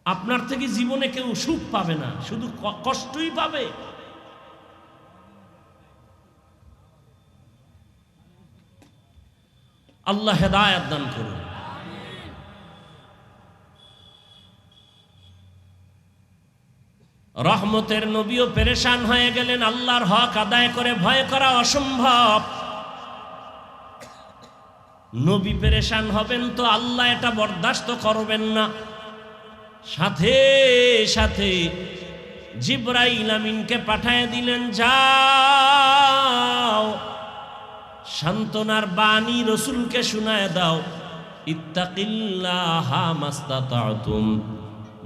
আপনার থেকে জীবনে কেউ সুখ পাবে না, শুধু কষ্টই পাবে। আল্লাহ হেদায়েত দান করুন। রহমতের নবীও পেরেশান হয়ে গেলেন। আল্লাহর হক আদায় করে ভয় করা অসম্ভব। নবী পেরেশান হবেন তো আল্লাহ এটা বরদাস্ত করবেন না। সাথে সাথে জিবরাইল আমিনকে পাঠায় দিলেন, যাও সান্ত্বনার বাণী রসুলকে শুনায় দাও, ইত্তাকিল্লাহা মাস্তাতাতুম,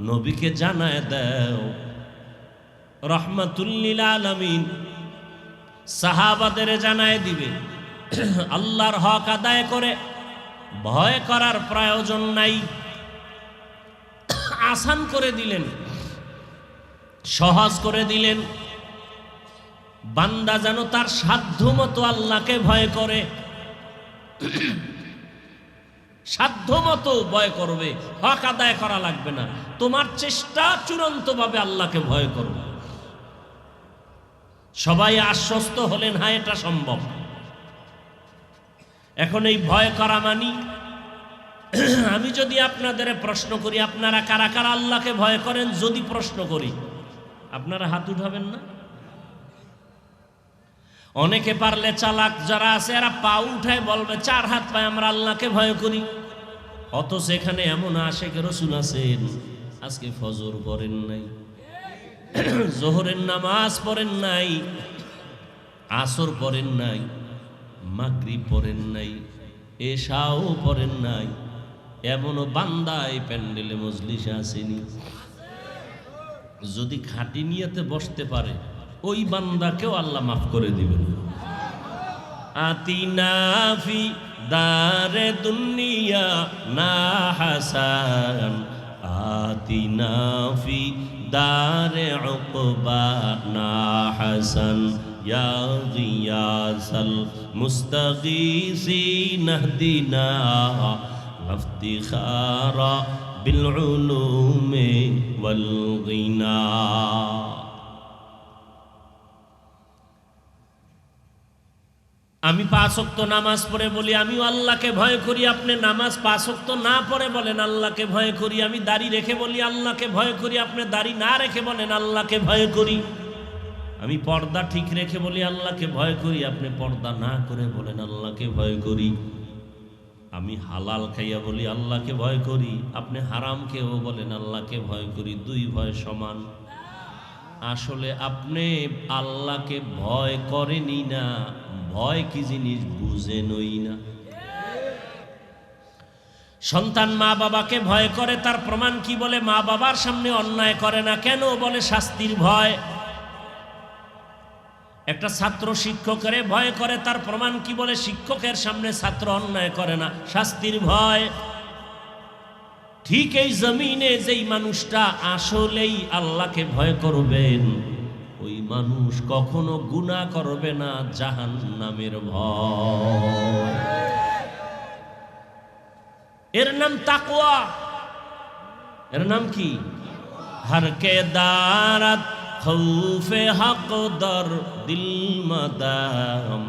নবীকে জানায় দাও। রহমাতুল্লিল আলামিন সাহাবাদের জানায় দিবে, আল্লাহর হক আদায় করে ভয় করার প্রয়োজন নাই। আসান করে দিলেন, সহজ করে দিলেন। বান্দা যেন তার সাধ্য মতো আল্লাহকে ভয় করে, সাধ্য মতো ভয় করবে, হক আদায় করা লাগবে না। তোমার চেষ্টা চূড়ান্তভাবে আল্লাহকে ভয় করবে। সবাই আশ্বস্ত হলেন, হ্যাঁ এটা সম্ভব। এখন এই ভয় করা মানি আমি যদি আপনাদের প্রশ্ন করি আপনারা কারা কারা আল্লাহকে ভয় করেন, যদি প্রশ্ন করি আপনারা হাত উঠাবেন না? অনেকে পারলে চালাক যারা আছে এরা পা উঠায় বলবে 4 হাত পায় আমরা আল্লাহকে ভয় করি। অথচ এখানে এমন আশেক রাসূল আছেন আজকে ফজর পড়েন নাই, জোহরের নামাজ পড়েন নাই, আসর পড়েন নাই, মাগরিব পড়েন নাই, এশাও পড়েন নাই, এমনও বান্দা এই প্যান্ডেলে মজলিসে আসেনি। যদি খাঁটি নিয়তে বসতে পারে ওই বান্দাকেও আল্লাহ মাফ করে দিবেন। আতিনা ফি দারে দুনিয়া না হাসান, আতিনা ফি দারে উকবা না হাসান, ইয়া গিয়াসাল মুস্তাগীসিন ইহদিনা ইফতিখারা বিল উলুমি ওয়াল গিনা। আমি 5 ওয়াক্ত নামাজ পড়ে বলি আমিও আল্লাহকে ভয় করি, আপনি নামাজ 5 ওয়াক্ত না পড়ে বলেন আল্লাহকে ভয় করি। আমি দাড়ি রেখে বলি আল্লাহকে ভয় করি, আপনি দাড়ি না রেখে বলেন আল্লাহকে ভয় করি। আমি পর্দা ঠিক রেখে বলি আল্লাহকে ভয় করি, আপনি পর্দা না করে বলেন আল্লাহকে ভয় করি। আমি হালাল খাইয়া বলি আল্লাহকে ভয় করি, আপনি হারাম খেয়েও বলেন আল্লাহকে ভয় করি। 2 ভয় সমান? আসলে আপনি আল্লাহকে ভয় করেনই না, ভয় কি জিনিস বুঝেনই না। সন্তান মা বাবাকে ভয় করে, তার প্রমাণ কি? বলে মা বাবার সামনে অন্যায় করে না। কেন? বলে শাস্তির ভয়। একটা ছাত্র শিক্ষকের ভয় করে, তার প্রমাণ কি? বলে শিক্ষকের সামনে ছাত্র অন্যায় করে না, শাস্তির ভয়। ঠিক এই জমিনে যেই মানুষটা আসলেই আল্লাহকে ভয় করবেন ওই মানুষ কখনো গুনাহ করবে না, জাহান্নামের ভয়। এর নাম তাকওয়া। এর নাম কি? হর কে দারাত খৌফে হক দর দিল মাদাম,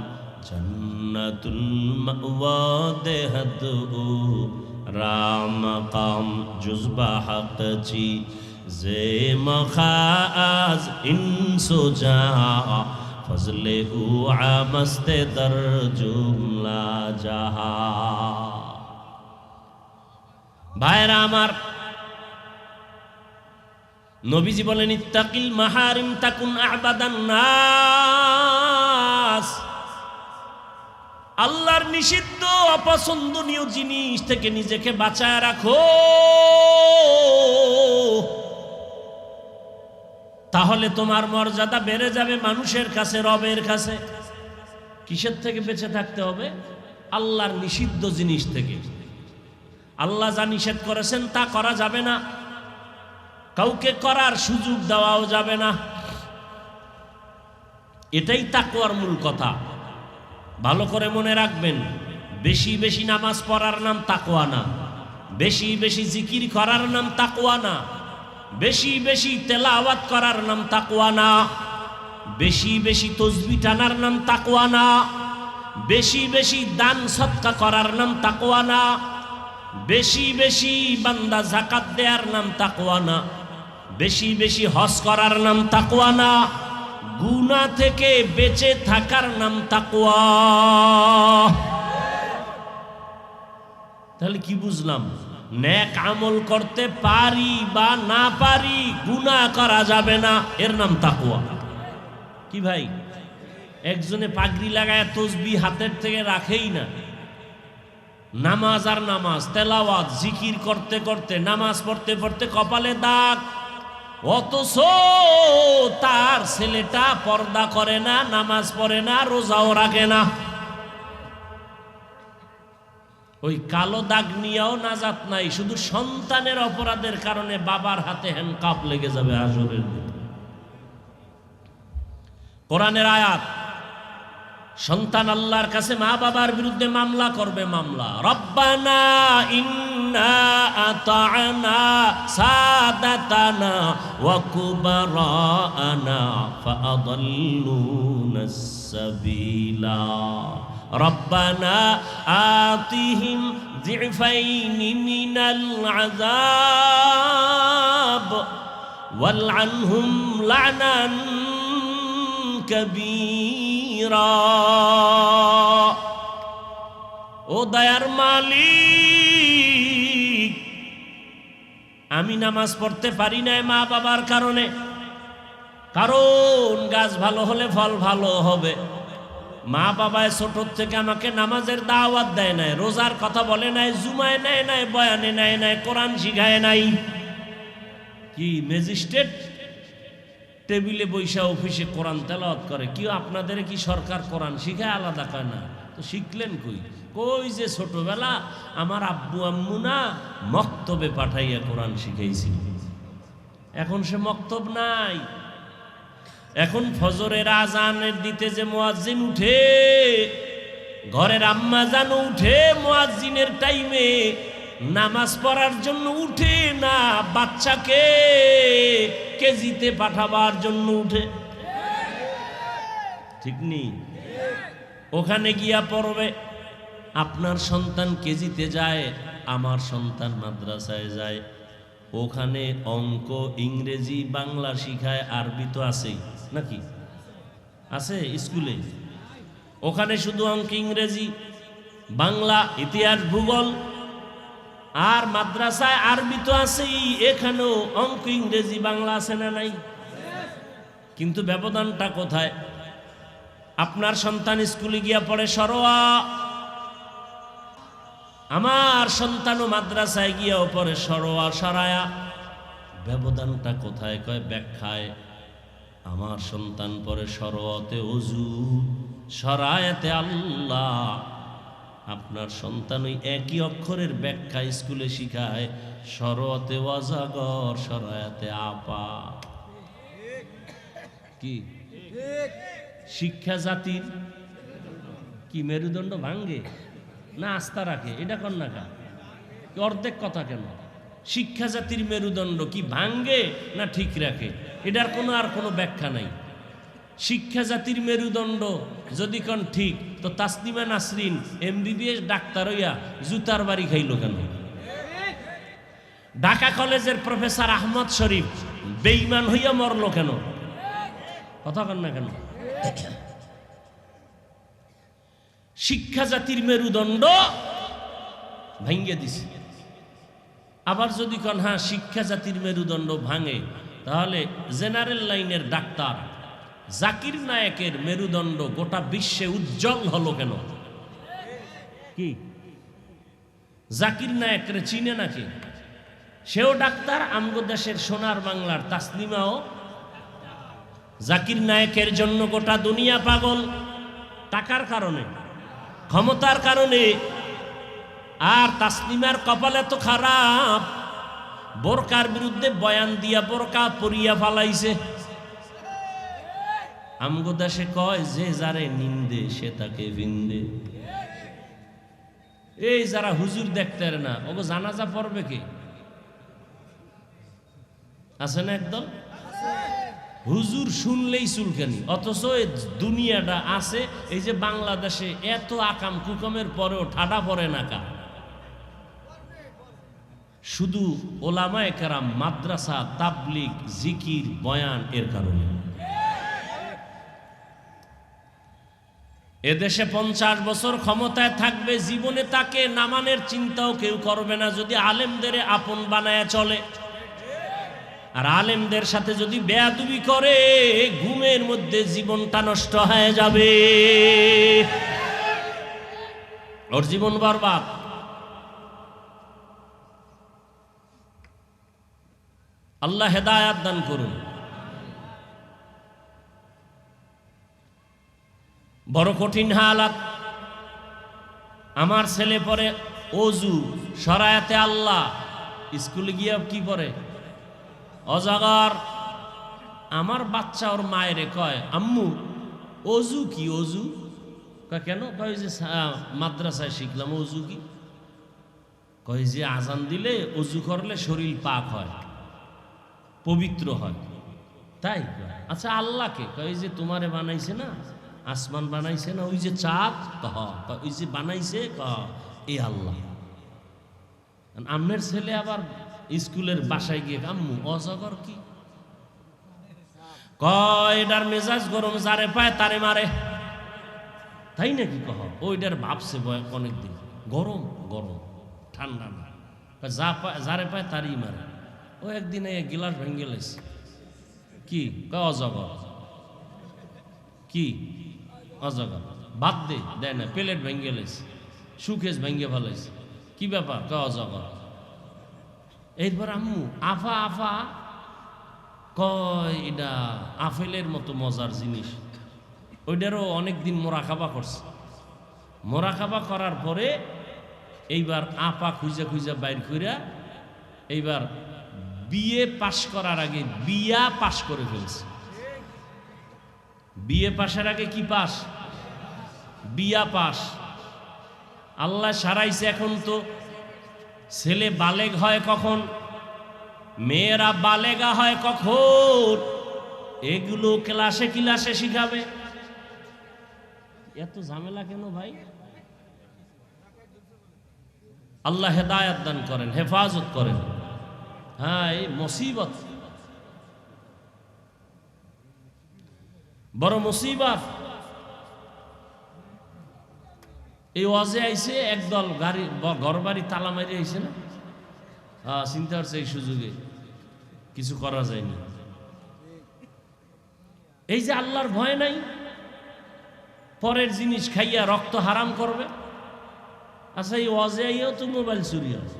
জান্নাতুল মাওয়া দেহদু রাম কাম জুজবা হক চি জে মখাজ ইনসো জা ফজলে উ আমস্তে দর জুমলা জাহা। ভাইরা আমার, নবীজি বলেন ইত্তাকিল মাহারিম তাকুন আবাদান নাস। আল্লাহর নিষিদ্ধ অপছন্দনীয় জিনিস থেকে নিজেকে বাঁচায় রাখো, তাহলে তোমার মর্যাদা বেড়ে যাবে মানুষের কাছে, রবের কাছে। কিসের থেকে বেঁচে থাকতে হবে? আল্লাহর নিষিদ্ধ জিনিস থেকে। আল্লাহ যা নিষেধ করেছেন তা করা যাবে না, কাউকে করার সুযোগ দেওয়াও যাবে না। এটাই তাকওয়ার মূল কথা। ভালো করে মনে রাখবেন, বেশি বেশি নামাজ পড়ার নাম তাকওয়া না, বেশি বেশি জিকির করার নাম তাকওয়া না, বেশি বেশি তেলাওয়াত করার নাম তাকওয়া না, বেশি বেশি তাসবিহ টানার নাম তাকওয়া না, বেশি বেশি দান সদকা করার নাম তাকওয়া না, বেশি বেশি বান্দা যাকাত দেওয়ার নাম তাকওয়া না, বেশি বেশি হজ করার নাম তাকওয়া না, গুনাহ থেকে বেঁচে থাকার নাম তাকওয়া। তাহলে কি বুঝলাম? নেক আমল করতে পারি বা না পারি, গুনাহ করা যাবে না, এর নাম তাকওয়া। কি ভাই, একজনে পাগড়ি লাগায় তাসবিহ হাতের থেকে রাখেই না, নামাজ আর নামাজ, তেলাওয়াত জিকির করতে করতে, নামাজ পড়তে পড়তে কপালে দাগ, অথচ তার ছেলেটা পর্দা করে না, নামাজ পড়ে না, রোজাও রাখে না। ওই কালো দাগ নিয়েও নাজাত নাই, শুধু সন্তানের অপরাধের কারণে বাবার হাতে হ্যান্ডকাপ লেগে যাবে হাসরের দিন। কোরআনের আয়াত, সন্তান আল্লাহর কাছে মা বাবার বিরুদ্ধে মামলা করবে, মামলা। রব্বানা ইন্না আতা'না সাদাতানা ওয়া কুবারানা ফাআদাল্লুনাস সাবিলা। রব্বানা আতিহিম যিফাইনি মিনাল আযাব ওয়ালআনহুম লা'নান কাবীরা। ও দয়ার মালিক, আমি নামাজ পড়তে পারি না মা বাবার কারণে, কারণ গাছ ভালো হলে ফল ভালো হবে। মা বাবায় ছোট থেকে আমাকে নামাজের দাওয়াত দেয় নাই, রোজার কথা বলে নাই, জুমায় নেয় নাই, বয়ানে নেয় নাই, কোরআন শিখায় নাই। কি ম্যাজিস্ট্রেট টেবিলে বৈশা অফিসে কোরআন তেলাওয়াত করে, কি আপনাদের কি সরকার কোরআন শিখায় আলাদা কয় না? তো শিখলেন কই? কই যে ছোটবেলা আমার আব্বু আম্মু না মক্তবে পাঠাইয়া কোরআন শিখাইছিল। এখন সে মক্তব নাই। এখন ফজরের আজানের দিতে যে মুয়াজ্জিন উঠে, ঘরের আম্মা জানো উঠে মুয়াজ্জিনের টাইমে নামাজ পড়ার জন্য উঠে না, বাচ্চাকে কেজিতে পাঠাবার জন্য উঠে। ঠিক নেই? ওখানে গিয়া পড়বে। আপনার সন্তান কেজিতে যায়, আমার সন্তান মাদ্রাসায় যায়। ওখানে অঙ্ক, ইংরেজি, বাংলা শিখায়, আরবি তো আছেই নাকি? আছে স্কুলে। ওখানে শুধু অঙ্ক, ইংরেজি, বাংলা, ইতিহাস, ভূগোল, আর মাদ্রাসায় আরবি তো আছেই। এখানেও অঙ্ক, ইংরেজি, বাংলা আছে না নাই? কিন্তু ব্যবধানটা কোথায়? আপনার সন্তান স্কুলে গিয়া পড়ে সরোয়া, আমার সন্তানও মাদ্রাসায় গিয়াও পড়ে সরোয়া সারায়া। ব্যবধানটা কোথায়? কয় ব্যাখ্যায়। আমার সন্তান পড়ে সরোয়াতে অজু, সরায়াতে আল্লাহ। আপনার সন্তান ওই একই অক্ষরের ব্যাখ্যা স্কুলে শিখায়, সরোয়াতে ওয়াজাগর, সরায়াতে আপা। কি শিক্ষা জাতির কি মেরুদণ্ড ভাঙ্গে না আস্থা রাখে? এটা কর না কা অর্ধেক কথা কেন? শিক্ষা জাতির মেরুদণ্ড কি ভাঙ্গে না ঠিক রাখে? এটার কোনো আর কোনো ব্যাখ্যা নাই। শিক্ষা জাতির মেরুদণ্ড যদি কোন ঠিক, তো তাসনিমা নাসরিন MBBS ডাক্তার হইয়া জুতার বাড়ি খাইল কেন? ঢাকা কলেজের প্রফেসর আহমদ শরীফ বেঈমান হইয়া মরল কেন? কথা কন না কেন? শিক্ষা জাতির মেরুদণ্ড ভাঙ্গে দিছে। আবার যদি কন হ্যাঁ শিক্ষা জাতির মেরুদণ্ড ভাঙে, তাহলে জেনারেল লাইনের ডাক্তার জাকির নায়েকের মেরুদণ্ড গোটা বিশ্বে উজ্জ্বল হলো কেন? কি জাকির নায়েকরে চিনে নাকি? সেও ডাক্তার। আমগো দেশের সোনার বাংলার তাসলিমাও জাকির নায়েকের জন্য গোটা দুনিয়া পাগল। টাকার কারণে, ক্ষমতার কারণে। আর তাসলিমার কপালে তো খারাপ, বোরকার বিরুদ্ধে বয়ান দিয়া বোরকা পরিয়া ফালাইছে। আমগো দেশে কয় যে যারে নিন্দে সে তাকে বিন্দে। এই যারা হুজুর দেখতে না, ওগো জানাজা পড়বে কে? আছে না একদম? হুজুর শুনলেই চুলকানি। অথচ দুনিয়াটা আছে এই যে বাংলাদেশে এত আকাম কুকামের পরেও ঠাডা পড়ে না কা? শুধু ওলামায়ে কেরাম, মাদ্রাসা, তাবলিগ, জিকির, বয়ান এর কারণে। এদেশে 50 বছর ক্ষমতায় থাকবে, জীবনে তাকে নামানের চিন্তাও কেউ করবে না যদি আলেমদের আপন বানায় চলে। আর আলেমদের সাথে যদি বেয়াদবি করে, ঘুমের মধ্যে জীবনটা নষ্ট হয়ে যাবে, ওর জীবন বরবাদ। আল্লাহ হেদায়াত দান করুন। বড় কঠিন হালাত। আমার ছেলে পড়ে অজু, সরায়াতে আল্লাহ, স্কুলে গিয়ে কি পড়ে? অজাগর। আমার বাচ্চা ওর মায়েরে কয়, আম্মু অজু কি? অজু কয় কেন? কয় যে মাদ্রাসায় শিখলাম। অজু কি? কয় যে আজান দিলে অজু করলে শরীর পাক হয়, পবিত্র হয়। তাই? আচ্ছা আল্লাহকে? কয় যে তোমারে বানাইছে না, আসমান বানাইছে না ওই যে চাঁদ, ওই যে বানাইছে এ আল্লাহ। আমনের ছেলে আবার স্কুলের বাসায় গিয়ে আম্মু অজগর কি কয়, এটার মেজাজ গরম, যারে পায় তারে মারে। তাই নাকি কহ? ওইটার ভাবছে অনেকদিন, গরম গরম ঠান্ডা না, যারে পায় তারই মারে। ও একদিন এই গিলাস ভেঙে লেছে, কি কয় অজগর, কি অজগর, বাদ দে দেয় না, প্লেট ভেঙে লেছে, সুকেশ ভেঙে ফেলেছে, কি ব্যাপার কয় অজগর। এরপর আম্মু আফা আফা কয় এটা আপেলের মতো মজার জিনিস। ওইটারও অনেকদিন মোরাকাবা করছে। মোরাকাবা করার পরে এইবার আপা খুঁজে খুঁজে বাইর কইরা এইবার বিএ পাশ করার আগে বিয়া পাশ করে ফেলছে। বিএ পাশের আগে কি পাস? বিয়া পাস। আল্লাহ সারাইছে। এখন তো ছেলে বালেগ হয় কখন, মেয়েরা বালেগা হয় কখন, এগুলো ক্লাসে ক্লাসে শিখাবে। এত ঝামেলা কেন ভাই? আল্লাহ হেদায়েত দান করেন, হেফাজত করেন। হ্যাঁ, এই মুসিবত, বড় মুসিবত। এই ওয়াজে আইছে একদল গাড়ি ঘর বাড়ি তালা মারি আইছে না, চিন্তা করছে এই সুযোগে কিছু করা যায়নি। এই যে আল্লাহর ভয় নাই, পরের জিনিস খাইয়া রক্ত হারাম করবে। আচ্ছা, এই ওয়াজে আইয়াও তো মোবাইল চুরি আছে,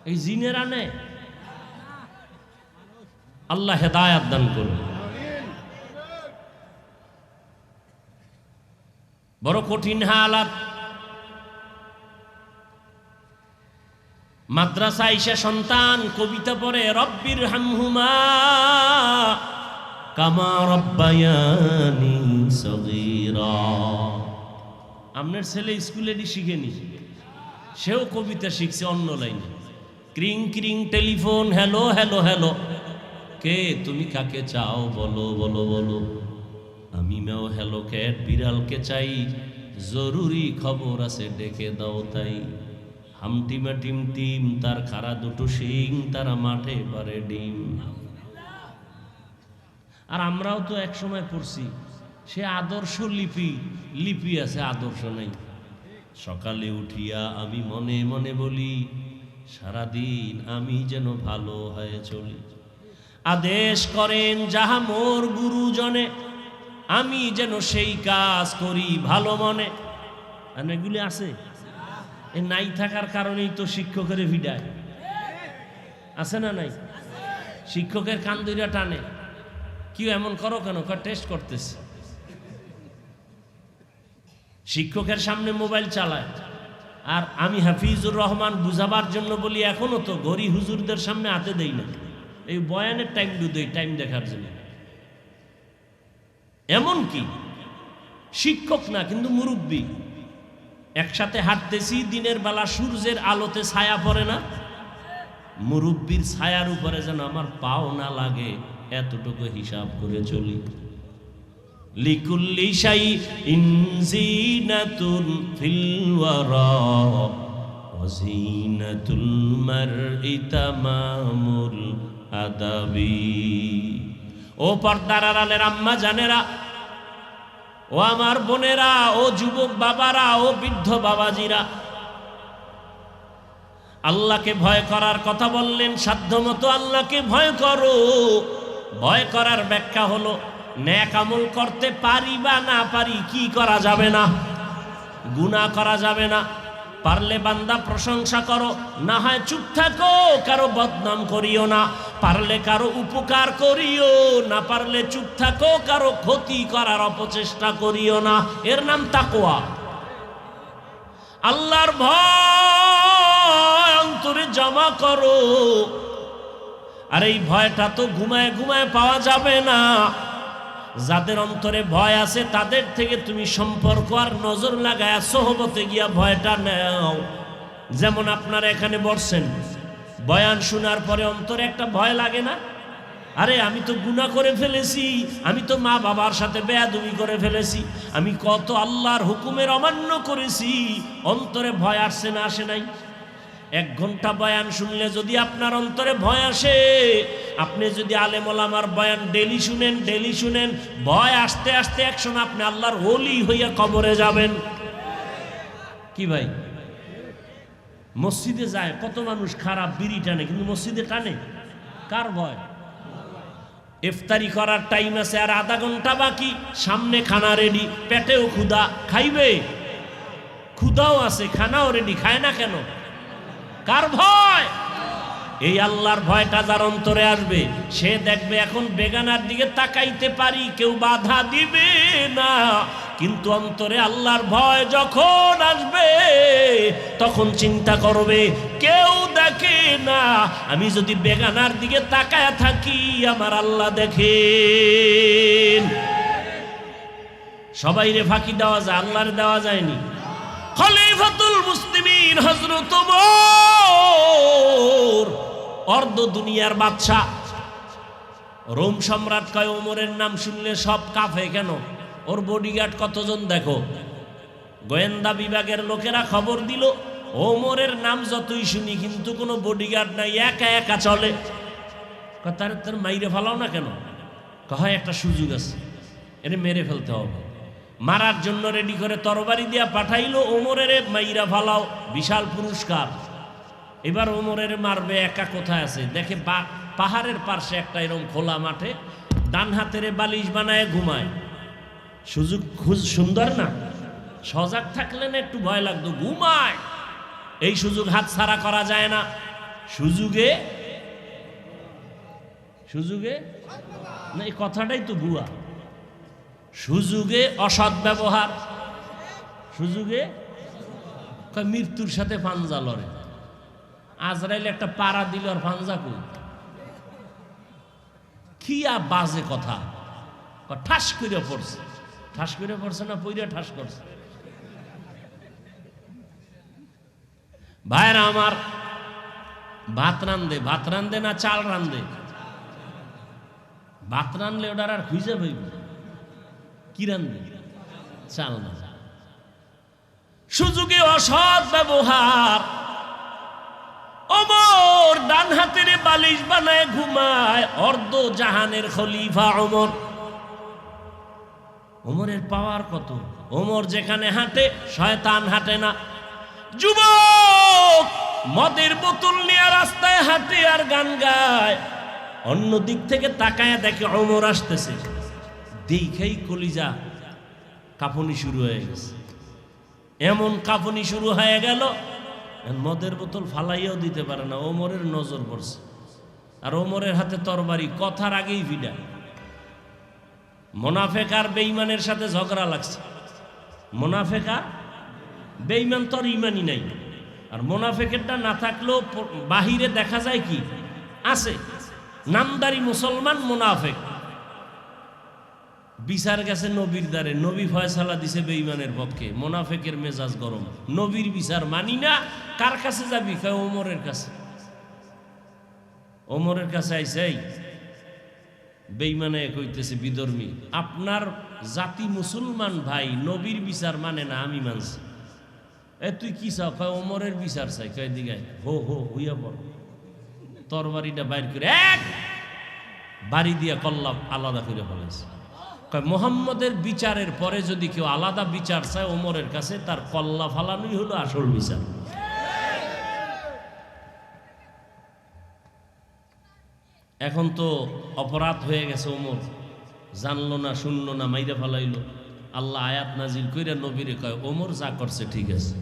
এই জিনেরা নেয়। আল্লাহ হেদায়েত দান করবে। বড় কঠিন হালাত। মাদ্রাসা আইসা সন্তান কবিতা পড়ে, রব্বির হামহুমা কামা রব্বায়ানি সগীরা। আপনার ছেলে স্কুলে শিখেনি, সেও কবিতা শিখছে অন্য লাইনে। ক্রিং ক্রিং টেলিফোন, হ্যালো হ্যালো হ্যালো, কে তুমি কাকে চাও বলো বলো বলো, আমি মেও হ্যালো ক্যাট বিড়ালকে চাই, জরুরি খবর আছে ডেকে দাও তাই। হামটিমা টিম টিম, তার খাড়া দুটো শিং, তারা মাঠে পারে ডিম। আর আমরাও তো এক সময় পড়ছি, সে আদর্শ লিপি, লিপি আছে আদর্শ নাই। সকালে উঠিয়া আমি মনে মনে বলি, সারাদিন আমি যেন ভালো হয়ে চলি। আদেশ করেন যাহা মোর গুরুজনে, আমি যেন সেই কাজ করি ভালো মনে। এগুলি আছে, এ নাই থাকার কারণেই তো শিক্ষকের ভিড়ায়, আছে না নাই? শিক্ষকের কান ধইরা টানে, কি এমন করো কেন? টেস্ট করতেছে। শিক্ষকের সামনে মোবাইল চালায়। আর আমি হাফিজুর রহমান বুঝাবার জন্য বলি, এখনো তো গরি হুজুরদের সামনে হাতে দেই না, এই বয়ানের টাইম দেই, টাইম দেখার জন্য। এমন কি শিক্ষক না কিন্তু মুরব্বী, একসাথে হাঁটতেছি, দিনের বেলা সূর্যের আলোতে ছায়া পড়ে না, মুরব্বীর ছায়ার উপরে যেন আমার পাও না লাগে, এতটুকু হিসাব করে চলি। লিকুল্লি শাইইন জিনাতুন ফিল ওয়ারা ওয়া জিনাতুল মারই তামামুল আদাবি। ও পর্দার আড়ালের আম্মা জানেরা, ও আমার বোনেরা, ও যুবক বাবারা, ও বৃদ্ধ বাবাজিরা, আল্লাহকে ভয় করার কথা বললেন। সাধ্যমতো আল্লাহকে ভয় করো। ভয় করার ব্যাখ্যা হলো, নেক আমল করতে পারি বা না পারি, কি করা যাবে না? গুনাহ করা যাবে না। পারলে বান্দা প্রশংসা করো, না হয় চুপ থাকো, কারো বদনাম করিও না। পারলে কারো উপকার করিও, না পারলে চুপ থাকো, কারো ক্ষতি করার অপচেষ্টা করিও না। এর নাম তাকওয়া। আল্লাহর ভয় অন্তরে জমা করো। আর এই ভয়টা তো ঘুমায় ঘুমায় পাওয়া যাবে না। যাদের অন্তরে ভয় আছে তাদের থেকে তুমি সম্পর্ক আর নজর লাগায় সোহবতে গিয়া ভয়টা নাও। যেমন আপনারা এখানে বসছেন, বয়ান শোনার পরে অন্তরে একটা ভয় লাগে না? আরে আমি তো গুনাহ করে ফেলেছি, আমি তো মা বাবার সাথে বেয়াদবি করে ফেলেছি, আমি কত আল্লাহর হুকুমের অমান্য করেছি, অন্তরে ভয় আসছে না আসে নাই? 1 ঘন্টা বয়ান শুনলে যদি আপনার অন্তরে ভয় আসে, আপনি যদি আলেম ওলামার বয়ান ডেলি শুনেন, ভয় আসতে আসতে একসময় আপনি আল্লাহর ওলি হইয়া কবরে যাবেন। কি ভাই, মসজিদে যায় কত মানুষ খারাপ বিড়ি টানে, কিন্তু মসজিদে টানে কার ভয়? ইফতারি করার টাইম আছে আর আধা ঘন্টা বাকি, সামনে খানা রেডি, পেটেও ক্ষুধা, খাইবে, ক্ষুধাও আছে, খানাও রেডি, খায় না কেন? কার ভয়? এই আল্লাহর ভয়টা যার অন্তরে আসবে, সে দেখবে এখন বেগানার দিকে তাকাইতে পারি, কেউ বাধা দিবে না, কিন্তু অন্তরে আল্লাহর ভয় যখন আসবে তখন চিন্তা করবে কেউ দেখে না, আমি যদি বেগানার দিকে তাকায় থাকি আমার আল্লাহ দেখেন। সবাইরে ফাঁকি দেওয়া যায়, আল্লাহর দেওয়া যায়নি। খলিফাতুল মুসলিমিন হযরত ওমর, অর্ধ দুনিয়ার বাদশা, রোম সম্রাট কয় ওমরের নাম শুনলে সব কাঁপে কেন? ওর বডিগার্ড কতজন দেখো। গোয়েন্দা বিভাগের লোকেরা খবর দিল ওমরের নাম যতই শুনি কিন্তু কোনো বডিগার্ড নাই, একা একা চলে। তার তোর মাইরে ফেলাও না কেন? কয় একটা সুযোগ আছে, এর মেরে ফেলতে হবে। মারার জন্য রেডি করে তরবারি দিয়া পাঠাইলো, ওমরের মাইরা ফালাও, বিশাল পুরস্কার। এবার ওমরের মারবে, একা কোথায় আছে দেখে, পাহাড়ের পাশে একটা এরকম খোলা মাঠে ডান হাতের বালিশ বানায় ঘুমায়। সুযোগ সুন্দর না? সজাগ থাকলে না একটু ভয় লাগতো, ঘুমায়। এই সুযোগ হাত ছাড়া করা যায় না। সুযোগে না, এই কথাটাই তো ভুয়া। সুযোগে অসৎ ব্যবহার, সুযোগে মৃত্যুর সাথে পাঞ্জা লড়ে। আজরাইল একটা পাড়া দিল আর পাঞ্জা কই, কি বাজে কথা। ঠাস করে পড়ছে, ঠাস করে পড়ছে না, পইরা ঠাস করছে। ভাইরা আমার, ভাত রান্ধে না চাল রান্ধে? ভাত রান্ধলে ওটার আর খুঁজে পাইব, কি রান্ধে? চাল না। সুযোগে অসৎ ব্যবহার। ওমর ডান হাতের বালিশ বানায় ঘুমায়, অর্ধ জাহানের খলিফা ওমর। ওমরের পাওয়ার কত! ওমর যেখানে হাঁটে শয়তান হাঁটে না। যুবক মদের বোতল নিয়ে রাস্তায় হাঁটে আর গান গায়, অন্য দিক থেকে তাকায় দেখে ওমর আসতেছে, দেখেই কলিজা কাঁপুনি শুরু হয়ে গেছে। এমন কাঁপুনি শুরু হয়ে গেল, মদের বোতল ফালাইয়াও দিতে পারে না, ওমরের নজর পড়ছে। আর ওমরের হাতে তরবারি, কথার আগেই ভিড়া। মোনাফেক আর বেঈমানের সাথে ঝগড়া লাগছে। মোনাফেক আর বেঈমান তো আর ইমানই নাই। আর মোনাফেকেরটা না থাকলেও বাহিরে দেখা যায় কি আছে, নামদারি মুসলমান মোনাফেক। বিচার গেছে নবীর দ্বারে, নবী ফয়সালা দিছে বেঈমানের পক্ষে, মোনাফেকের মেজাজ গরম। নবীর বিচার মানি না, কার কাছে যাবি? কয় ওমরের কাছে। ওমরের কাছে আইছে, বেঈমানে কইতেছে বিধর্মী, আপনার জাতি মুসলমান ভাই নবীর বিচার মানে না, আমি মানছি। তুই কি চাও? কয় ওমরের বিচার চাই। কয় দিগায় হো হইয়া পড়। তরবারিটা বাইর করে এক বাড়ি দিয়া কল্লা আলাদা করে ফেলেছে। কয় মোহাম্মদের বিচারের পরে যদি কেউ আলাদা বিচার চায় ওমরের কাছে, তার কল্লা ফালানোই হলো আসল বিচার। এখন তো অপরাধ হয়ে গেছে, ওমর জানলো না, শুনলো না, মাইরা ফালাইলো। আল্লাহ আয়াত নাজিল কইরা নবীরে কয় ওমর যা করছে ঠিক আছে।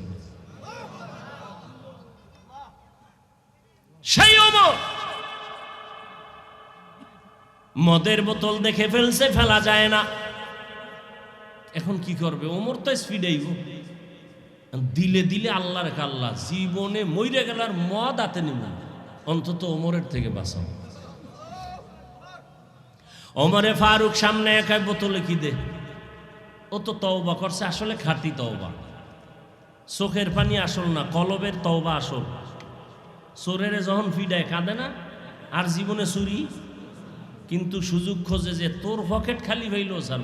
সেই ওমর মদের বোতল দেখে ফেলছে, ফেলা যায় না। এখন কি করবে? ওমর তো স্পিডাইব, দিলে দিলে আল্লাহর কাল্লা, জীবনে মইরে গেলার মদ হাতে নিব, অন্তত ওমরের থেকে বাঁচাও। ওমরে ফারুক সামনে একাই বোতলে কি দে, ও তো তওবা করছে, আসলে খাঁটি তওবা। চোখের পানি আসল না, কলবের তওবা আসল। চোরের যখন ফিডায় কাঁদে না, আর জীবনে চুরি কিন্তু সুযোগ খোঁজে যে তোর পকেট খালি হইল স্যার,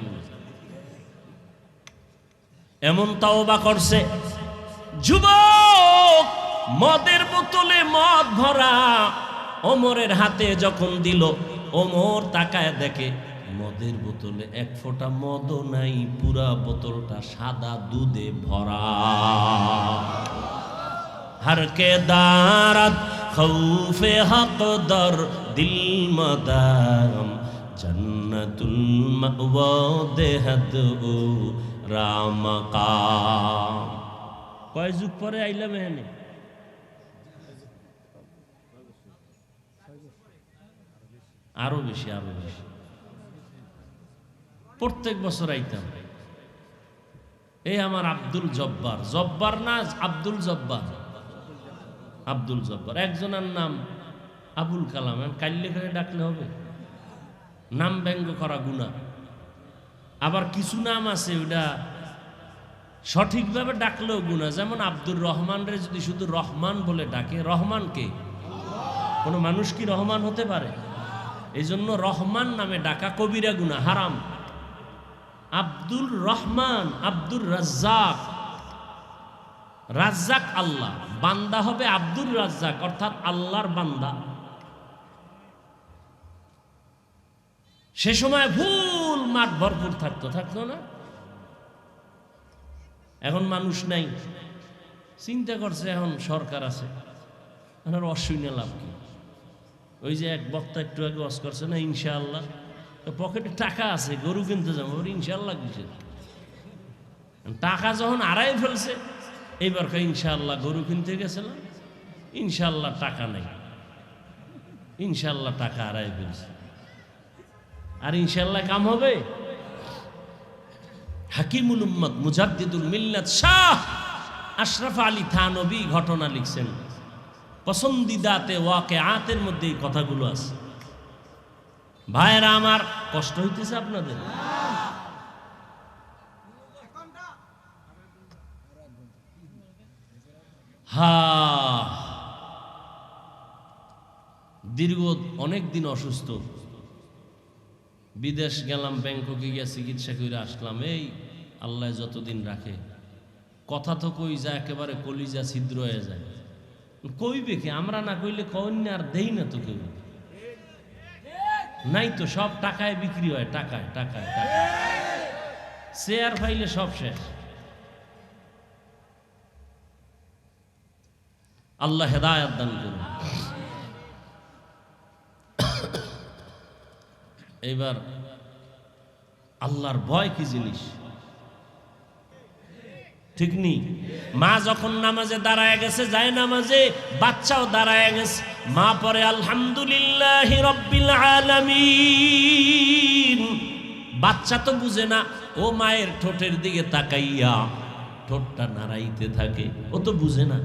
এমন তাওবা করছে। যুবক মদের বোতলে মদ ভরা ওমরের হাতে যখন দিল, ওমর তাকায় দেখে মদের বোতলে এক ফোঁটা মদও নাই, পুরা বোতলটা সাদা দুধে ভরা। হরকে দারাত খৌফে হক দর দিল মদাম জন্নতুল মাওয়া দেহদ ও রামকাম। কয় যুগ পরে আইলাম এখানে? আরো বেশি, আরো বেশি। প্রত্যেক বছর আইতাম। এই আমার আব্দুল জব্বার, জব্বার না আব্দুল জব্বার, আব্দুল জব্বার। একজনের নাম আবুল কালাম, কাল্লে করে ডাকলে হবে? নাম ব্যঙ্গ করা গুনাহ। আবার কিছু নাম আছে ওটা সঠিকভাবে ডাকলেও গুনাহ। যেমন আব্দুর রহমান রে যদি শুধু রহমান বলে ডাকে, রহমান কে? কোনো মানুষ কি রহমান হতে পারে? এই জন্য রহমান নামে ডাকা কবিরা গুনাহ, হারাম। আব্দুল রহমান, আব্দুর রাজ্জাক, রাজ্জাক আল্লাহ, বান্দা হবে আব্দুর রাজ্জাক, অর্থাৎ আল্লাহর বান্দা। সে সময় ফুল মাঠ ভরপুর থাকতো না? এখন মানুষ নাই। চিন্তা করছে এখন সরকার আছে, আর অসুবিধা লাভ কি? ওই যে এক বক্তা একটু আগে ওয়াজ করছে না, ইনশাআল্লাহ পকেটে টাকা আছে, গরু কিনতে যাবো, ইনশাআল্লাহ কিসের টাকা? যখন আড়াই ফেলছে এইবার ইনশাআল্লাহ গরু কিনতে গেছিলাম, ইনশাআল্লাহ টাকা নাই, ইনশাআল্লাহ টাকা আড়াই ফেলছে, আর ইনশাআল্লাহ কাম হবে? হাকিমুল উম্মত মুজাদ্দিদুল মিল্লাত শাহ আশরাফ আলী থানভী ঘটনা লিখছেন। পছন্দিদাতে ওয়াকিআতের মধ্যে এই কথাগুলো আছে। ভাইরা আমার, কষ্ট হইতেছে আপনাদের? দীর্ঘ অনেক দিন অসুস্থ, বিদেশ গেলাম, ব্যাংককে গিয়ে চিকিৎসা করে আসলাম। এই আল্লাহ যতদিন রাখে, কথা তো কই যায় একেবারে কলিজা ছিদ্র হয়ে যায়। কইবে কি? আমরা না কইলে কন্যা আর দেই না তো কেউ, নাই তো, সব টাকায় বিক্রি হয়, টাকায় টাকায় টাকায়, শেয়ার ফাইলে সব শেষ। আল্লাহ হেদায়েত দান করুন। এইবার আল্লাহর ভয় কি জিনিস ঠিক নেই। মা যখন নামাজে দাঁড়ায় গেছে, যায় নামাজে, বাচ্চাও দাঁড়ায় গেছে, মা পরে আলহামদুলিল্লাহি রাব্বিল আলামিন। বাচ্চা তো বুঝে না, ও মায়ের ঠোঁটের দিকে তাকাইয়া ঠোঁটটা নাড়াইতে থাকে, ও তো বুঝে না।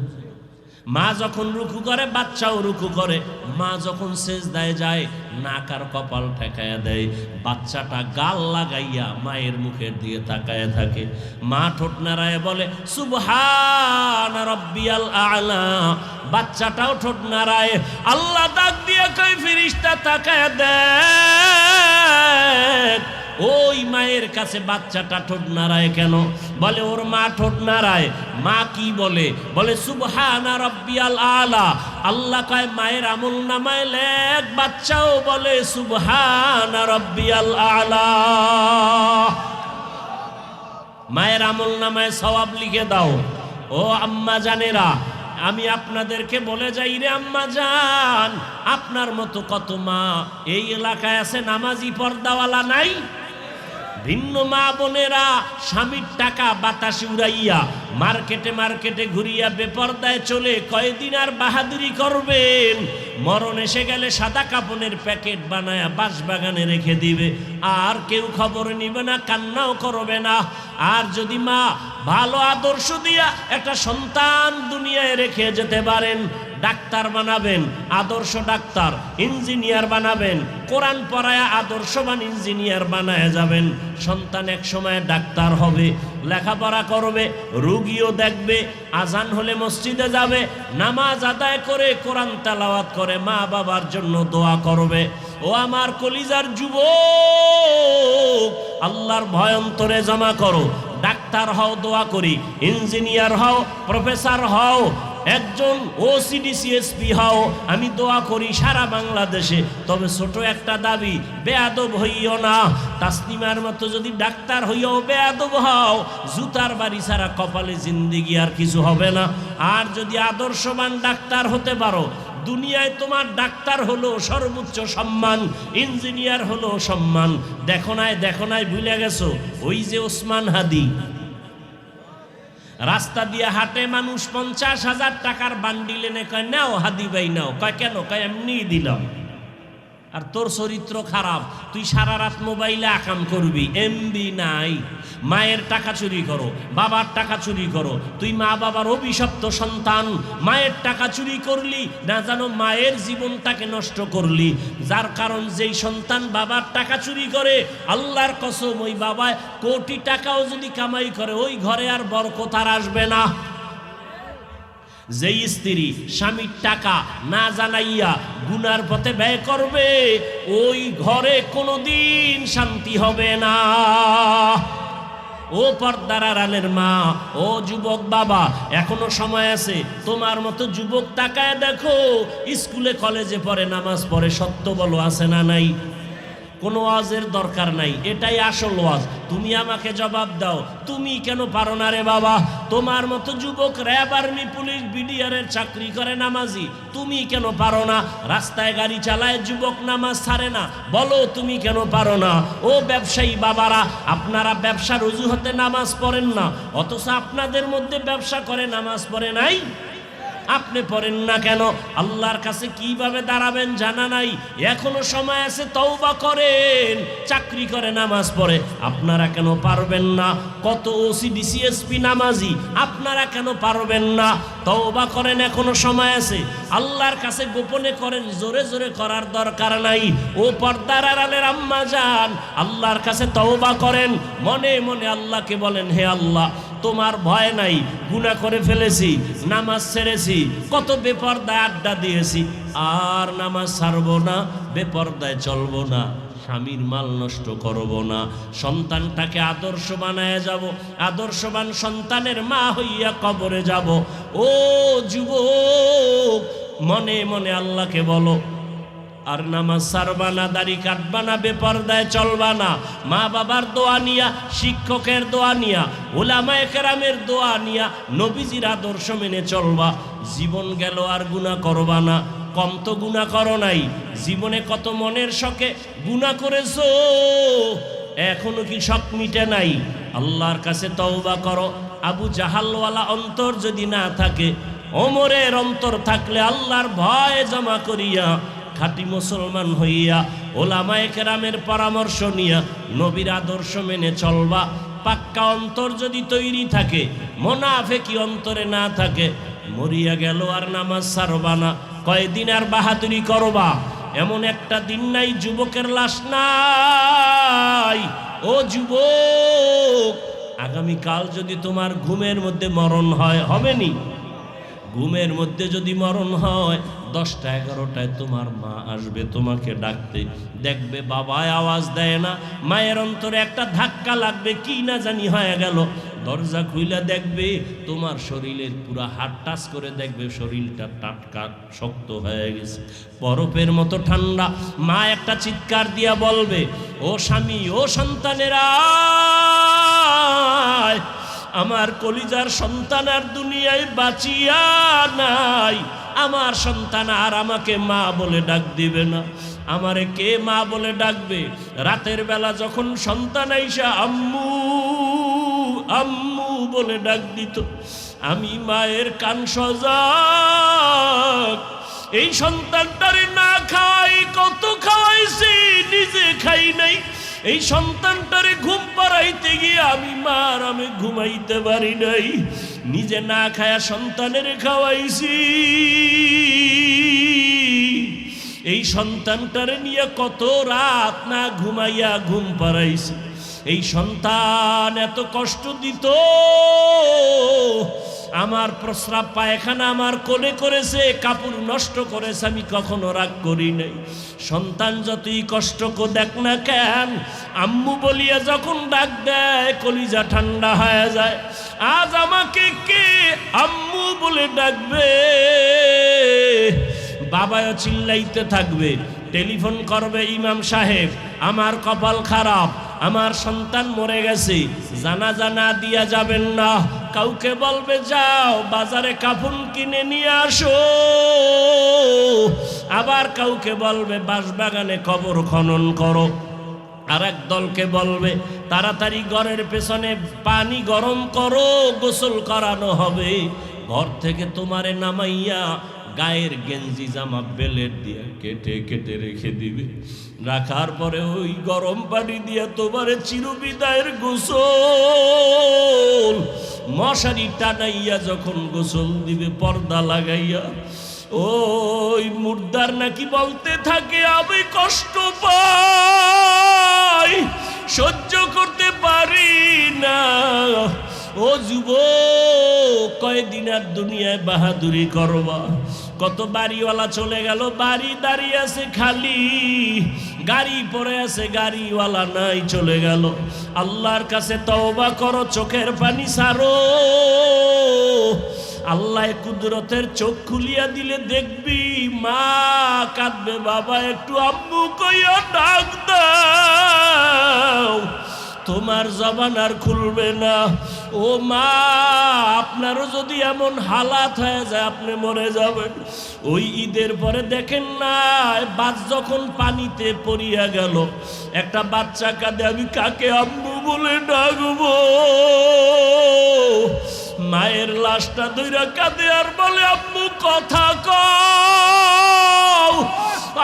মা যখন রুকু করে, বাচ্চাও রুকু করে। মা যখন সেজদায় যায়, নাক আর কপাল ঠেকায়া দেয়, বাচ্চাটা গাল লাগাইয়া মায়ের মুখের দিকে তাকায়া থাকে। মা ঠোঁট নাড়ায় বলে সুবহান রাব্বিয়াল আ'লা, বাচ্চাটাও ঠোঁট নাড়ায়। আল্লাহ ডাক দিয়ে কই, ফেরেশতা তাকায়া দেখ, ওই মায়ের কাছে বাচ্চাটা ঠোঁট নাড়ায় কেন? বলে ওর মা ঠোঁট নাড়ায়। মা কি বলে? বলে সুবহানা রাব্বিয়াল আলা। আল্লাহ কয় মায়ের আমল নামায় লেখ, বাচ্চাও বলে সুবহানা রাব্বিয়াল আলা। মায়ের আমল নামায় সওয়াব লিখে দাও। ও আম্মা জানেরা, আমি আপনাদেরকে বলে যাই রে আম্মা জান, আপনার মতো কত মা এই এলাকায় আছে নামাজি পর্দাওয়ালা নাই? ভিন্ন মা বোনেরা স্বামীর টাকা বাতাসে উড়াইয়া মার্কেটে মার্কেটে ঘুরিয়া বেপরদায় চলে কয়দিন আর বাহাদুরি করবেন? মরণ এসে গেলে সাদা কাপনের প্যাকেট বানায়া বাঁশবাগানে রেখে দিবে, আর কেউ খবর নিবে না, কান্নাও করবে না। আর যদি মা ভালো আদর্শ দিয়া একটা সন্তান দুনিয়ায় রেখে যেতে পারেন, ডাক্তার বানাবেন, আদর্শ ডাক্তার, ইঞ্জিনিয়ার বানাবেন, কোরআন পড়ায়া আদর্শবান ইঞ্জিনিয়ার বানায় যাবেন। সন্তান এক সময় ডাক্তার হবে, লেখাপড়া করবে, রুগীও দেখবে, আজান হলে মসজিদে যাবে, নামাজ আদায় করে কোরআন তেলাওয়াত করে মা বাবার জন্য দোয়া করবে। ও আমার কলিজার যুবক, আল্লাহর ভয় অন্তরে জমা করো। ডাক্তার হও, দোয়া করি। ইঞ্জিনিয়ার হও, প্রফেসর হও, একজন ওসিডিসিএসপি হও, আমি দোয়া করি সারা বাংলাদেশে। তবে ছোট একটা দাবি, বেয়াদব হইও না। তাসলিমার মতো যদি ডাক্তার হইও বেয়াদব হও, জুতার বাড়ি ছাড়া কপালে জিন্দিগি আর কিছু হবে না। আর যদি আদর্শবান ডাক্তার হতে পারো, দুনিয়ায় তোমার ডাক্তার হলো সর্বোচ্চ সম্মান, ইঞ্জিনিয়ার হলো সম্মান। দেখো নাই ভুলে গেছো ওই যে ওসমান হাদি, রাস্তা দিয়ে হাঁটে মানুষ 50,000 টাকার বান্ডিল এনে কয় নাও হাদি ভাই নাও। কয় কেন? কয় এমনি দিলাম। আর তোর চরিত্র খারাপ, তুই সারা রাত মোবাইলে আকাম করবি, এমবি নাই। মায়ের টাকা চুরি করো, বাবার টাকা চুরি করো, তুই মা বাবার অভিশপ্ত সন্তান। মায়ের টাকা চুরি করলি না জানো, মায়ের জীবনটাকে নষ্ট করলি। যার কারণ যেই সন্তান বাবার টাকা চুরি করে, আল্লাহর কসম ওই বাবা কোটি টাকাও যদি কামাই করে, ওই ঘরে আর বরকত আর আসবে না। যেই স্ত্রী স্বামীর টাকা না জানাইয়া গুনার পথে ব্যয় করবে, ওই ঘরে কোনোদিন শান্তি হবে না। ও পর্দার আড়ালের মা, ও যুবক বাবা, এখনো সময় আছে। তোমার মতো যুবক তাকায় দেখো, স্কুলে কলেজে পড়ে, নামাজ পড়ে, সত্য বলো আছে না নাই? কোনো ওয়াজের দরকার নাই, এটাই আসল ওয়াজ। তুমি আমাকে জবাব দাও, তুমি কেন পারো না রে বাবা? তোমার মতো যুবক র্যাব, আর্মি, পুলিশ, বিডিআরের চাকরি করে, নামাজি, তুমি কেন পারো না? রাস্তায় গাড়ি চালায় যুবক, নামাজ ছাড়ে না, বলো তুমি কেন পারো না? ও ব্যবসায়ী বাবারা, আপনারা ব্যবসার অজুহাতে নামাজ পড়েন না, অথচ আপনাদের মধ্যে ব্যবসা করে নামাজ পড়ে নাই। আপনি পড়েন না কেন? আল্লাহর কাছে কিভাবে দাঁড়াবেন জানা নাই। এখনো সময় আছে, তওবা করেন। চাকরি করে নামাজ পড়ে, আপনারা কেন পারবেন না? কত ওসিডিসিএসপি নামাজি, আপনারা কেন পারবেন না? তওবা করেন, এখনো সময় আছে। আল্লাহর কাছে গোপনে করেন, জোরে জোরে করার দরকার নাই। ও পর্দার আড়ালের আম্মা যান, আল্লাহর কাছে তওবা করেন, মনে মনে আল্লাহকে বলেন, হে আল্লাহ, তোমার ভয় নাই, গুনাহ করে ফেলেছি, নামাজ ছেড়েছি, কত বেপরদায় আড্ডা দিয়েছি, আর নামাজ ছাড়বো না, বেপরদায় চলবো না, স্বামীর মাল নষ্ট করব না, সন্তানটাকে আদর্শ বানায় যাব, আদর্শবান সন্তানের মা হইয়া কবরে যাব। ও যুবক, মনে মনে আল্লাহকে বলো, আর নামাজ ছাড়বা না, দাড়ি কাটবা না, বেপরদায় চলবা না, মা বাবার দোয়া নিয়া, শিক্ষকের দোয়া নিয়া, উলামায়ে কেরামের দোয়া নিয়া, নবীজির আদর্শ মেনে চলবা। জীবন গেল আর গুনাহ করবা না। কম তো গুনাহ করো নাই, জীবনে কত মনের শখে গুনাহ করেছো, এখনো কি শখ মিটে নাই? আল্লাহর কাছে তওবা করো। আবু জাহালওয়ালা অন্তর যদি না থাকে, ওমরের অন্তর থাকলে আল্লাহর ভয় জমা করিয়া, খাঁটি মুসলমান হইয়া, ওলামায়ে কেরামের পরামর্শ নিয়া, নবীর আদর্শ মেনে চলবা। পাক্কা অন্তর যদি তৈরি থাকে, মুনাফিকি অন্তরে না থাকে, মরিয়া গেল আর নামাজ ছাড়বা না। কয়দিন আর বাহাদুরি করবা? এমন একটা দিন নাই যুবকের লাশ নাই। ও যুবক, আগামীকাল যদি তোমার ঘুমের মধ্যে মরণ হয়, হবে নি? ঘুমের মধ্যে যদি মরণ হয়, 10টা 11টায় তোমার মা আসবে তোমাকে ডাকতে, দেখবে বাবায় আওয়াজ দেয় না, মায়ের অন্তরে একটা ধাক্কা লাগবে, কি না জানি হয়ে গেল। দরজা খুইলা দেখবে তোমার শরীরের পুরা হাত টাচ করে দেখবে শরীরটা টাটকা শক্ত হয়ে গেছে, বরফের মতো ঠান্ডা। মা একটা চিৎকার দিয়া বলবে, ও স্বামী, ও সন্তানেরা, আমার কলিজার সন্তান আর দুনিয়ায় বাঁচিয়া নাই। আমার সন্তান আর আমাকে মা বলে ডাক দিবে না। আমারে কে মা বলে ডাকবে? রাতের বেলা যখন সন্তান আইসা আম্মু আম্মু বলে ডাক দিত, আমি মায়ের কান সজাগ। এই সন্তানটারে না খাই, কত খাওয়াইছি, নিজে খাই নাই। এই সন্তানটারে ঘুম পাড়াইতে গিয়ে আমি মার আমি ঘুমাইতে পারি নাই, নিজে না খায়া সন্তানের খাওয়াইছি। এই সন্তানটারে নিয়ে কত রাত না ঘুমাইয়া ঘুম পাড়াইছি। এই সন্তান এত কষ্ট দিত, আমার প্রস্রাব পায়খানা আমার কোলে করেছে, কাপড় নষ্ট করেছে, আমি কখনো রাগ করি নাই। সন্তান যতই কষ্ট দেখ না কেন, আম্মু বলিয়া যখন ডাক দেয় কলিজা ঠান্ডা হয়ে যায়। আজ আমাকে কে আম্মু বলে ডাকবে? বাবাও চিল্লাইতে থাকবে, টেলিফোন করবে, ইমাম সাহেব আমার কপাল খারাপ, আমার সন্তান মরে গেছে, জানাজা না দিয়া যাবেন না। কাউকে বলবে যাও বাজারে কাফন কিনে নিয়ে আসো, আবার কাউকে বলবে বাঁশবাগানে কবর খনন করো। আর এক দলকে বলবে তাড়াতাড়ি ঘরের পেছনে পানি গরম করো, গোসল করানো হবে। ঘর থেকে তোমারে নামাইয়া গায়ের গেঞ্জি জামা বেলেট দিয়ে কেটে কেটে রেখে দিবে। রাখার পরে ওই গরম পানি দিয়া তোমারে চিরবিদায়ের গোসল, মশারি টানাইয়া যখন গোসল দিবে পর্দা লাগাইয়া, ওই মুর্দার নাকি বলতে থাকে আমি কষ্ট পাই, সহ্য করতে পারি না। ও যুবক, কয়দিন আর দুনিয়ায় বাহাদুরি করবা? কত বাড়িওয়ালা চলে গেল, বাড়ি দাঁড়িয়ে আছে খালি, গাড়ি পড়ে আছে, গাড়িওয়ালা নাই, চলে গেল। আল্লাহর কাছে তওবা করো, চোখের পানি ছাড়ো। আল্লাহ কুদরতের চোখ খুলিয়া দিলে দেখবি মা কাঁদবে, বাবা একটু আম্মু কইয়া ডাক দাও, তোমার জবান আর খুলবে না। ও মা, আপনারও যদি এমন হালাত হয়ে যায় আপনি মরে যাবেন। ওই ঈদের পরে দেখেন না, বাস যখন পানিতে পড়িয়া গেল, একটা বাচ্চা কাঁদে, আমি কাকে আম্মু বলে ডাকবো? মায়ের লাশটা ধইরা কাঁদে আর বলে আম্মু কথা কও,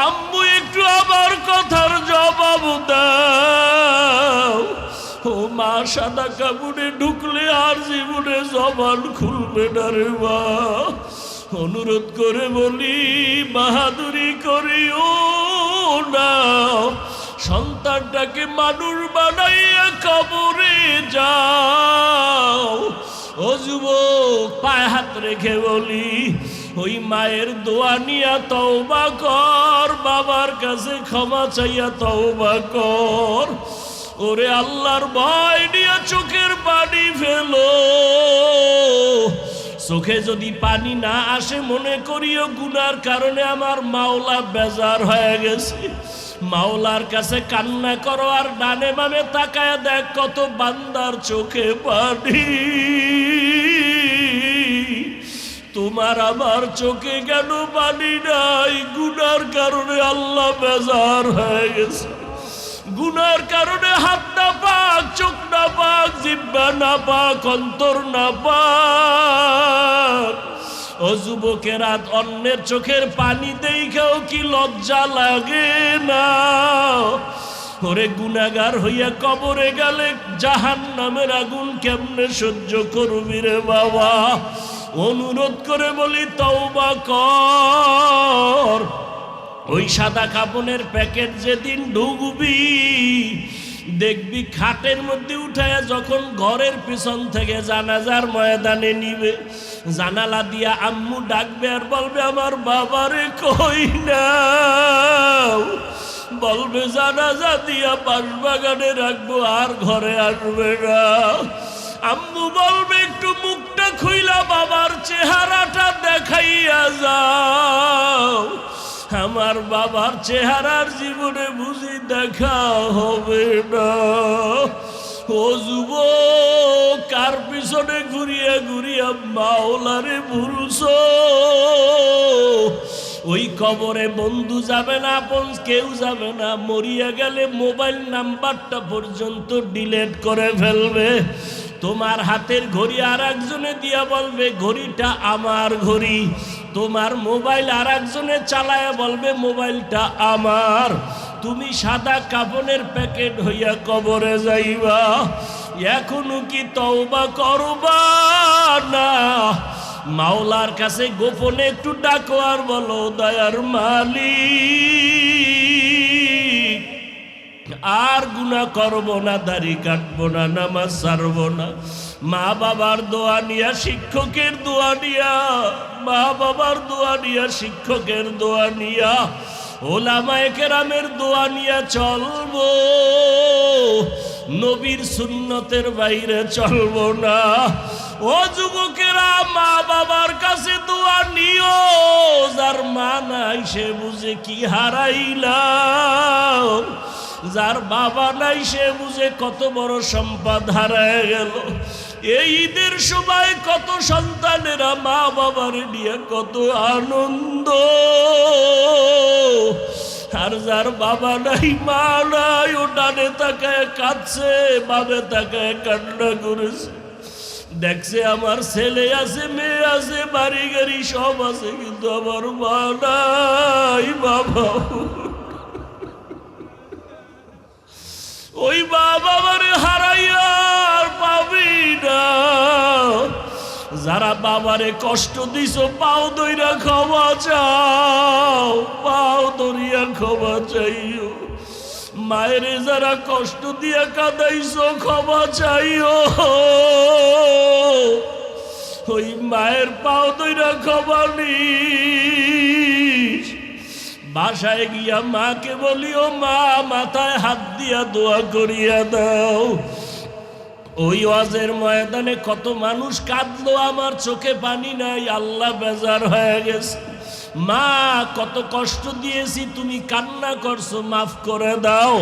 আম্মু একটু আমার কথার জবাব দাও। ও মা, সাদা কাপড়ে ঢুকলে আর জীবনে জবান খুলবে না রে মা। অনুরোধ করে বলি, বাহাদুরি করিও না, সন্তানটাকে মানুষ বানাইয়া কবরে যাও। ও যুবক, পায়ে হাত রেখে বলি, ওই মায়ের দোয়া নিয়া তওবা কর, বাবার কাছে ক্ষমা চাইয়া তওবা কর। ওরে আল্লাহর ভয় নিয়ে চোখের পানি ফেলো। চোখে যদি পানি না আসে মনে করিও গুনার কারণে আমার মাওলা বেজার হয়ে গেছে। মাওলার কাছে কান্না করো আর ডানে বামে তাকায় দেখ কত বান্দার চোখে পানি। তোমার আমার চোখে কেন পানি নাই? গুনার কারণে আল্লাহ বেজার হয়ে গেছে। গুনার কারণে হাত না পাক, চোখ না পাক, জিহ্বা না পাক, অন্তর না পাক। ও যুবকেরা, অন্যের চোখের পানি দেখাও কি লজ্জা লাগে না? ওরে গুনাহগার হইয়া কবরে গেলে জাহান্নামের আগুন কেমনে সহ্য করবি রে বাবা? অনুরোধ করে বলি তওবা কর। ওই সাদা কাপড়ের প্যাকেট যেদিন ঢুকবি দেখবি খাটের মধ্যে উঠায়া যখন ঘরের পিছন থেকে জানাজার ময়দানে নিবে, জানালা দিয়া আম্মু ডাকবে আর বলবে আমার বাবারে কই না, বলবে জানাজা দিয়া বাঁশবাগানে রাখবো আর ঘরে আসবে না। আম্মু বলবে একটু মুখটা খুইলা বাবার চেহারাটা দেখাইয়া যাও। আমার বাবার চেহারার জীবনে বুঝি দেখা হবে না। ও যুবক, কার পিছনে ঘুরিয়া ঘুরিয়া মাওলারে ভুলছো? ওই কবরে বন্ধু যাবে না, আপন কেউ যাবে না। মরিয়া গেলে মোবাইল নাম্বারটা পর্যন্ত ডিলিট করে ফেলবে। তোমার হাতের ঘড়ি আর একজনে দিয়া বলবে ঘড়িটা আমার ঘড়ি। তোমার মোবাইল আর একজনে চালায়া বলবে মোবাইলটা আমার। তুমি সাদা কাফনের প্যাকেট হইয়া কবরে যাইবা। এখনো কি তওবা করবা না? মাওলার কাছে গোপনে একটু ডাকো আর বলো দয়ার মালিক, আর গুনাহ করব না, দাড়ি কাটবো না, নামাজ ছাড়বো না, মা বাবার দোয়া নিয়া, শিক্ষকের দোয়া নিয়া, মা বাবার দোয়া নিয়া, শিক্ষকের দোয়া নিয়া, ওলামায়ে কেরামের দোয়া নিয়া চলবো, নবীর সুন্নতের বাইরে চলবো না। ও যুবকেরা, মা বাবার কাছে দোয়া নিও। যার মা নাই সে বুঝে কি হারাইলাম, যার বাবা নাই সে বুঝে কত বড় সম্পদ হারায় গেল। এই ঈদের সময় কত সন্তানেরা মা বাবার নিয়ে কত আনন্দ, আর যার বাবা নাই মা নাই ও ডানে তাকায় কাঁদছে, বামে তাকায় কান্না করেছে। দেখছে আমার ছেলে আছে, মেয়ে আছে, বাড়ি গাড়ি সব আছে, কিন্তু আমার মা নাই বাবা। ওই মা বাবারে হারাইয়া আর পাবি না। যারা বাবারে কষ্ট দিছ পাও দইরা ক্ষমা চাও, পাও দরিয়া ক্ষমা চাইও। মায়ের যারা কষ্ট দিয়া কাঁদাইছ ক্ষমা চাইও, ওই মায়ের পাও দইরা ক্ষমা নিস। বাসায় গিয়া মাকে বলিও, মা মাথায় হাত দিয়া দোয়া করিয়া দাও। ওই ওয়াজের ময়দানে কত মানুষ কাঁদলো, আমার চোখে পানি নাই, আল্লাহ বেজার হয়ে গেছে। মা কত কষ্ট দিয়েছি, তুমি কান্না করছো, মাফ করে দাও।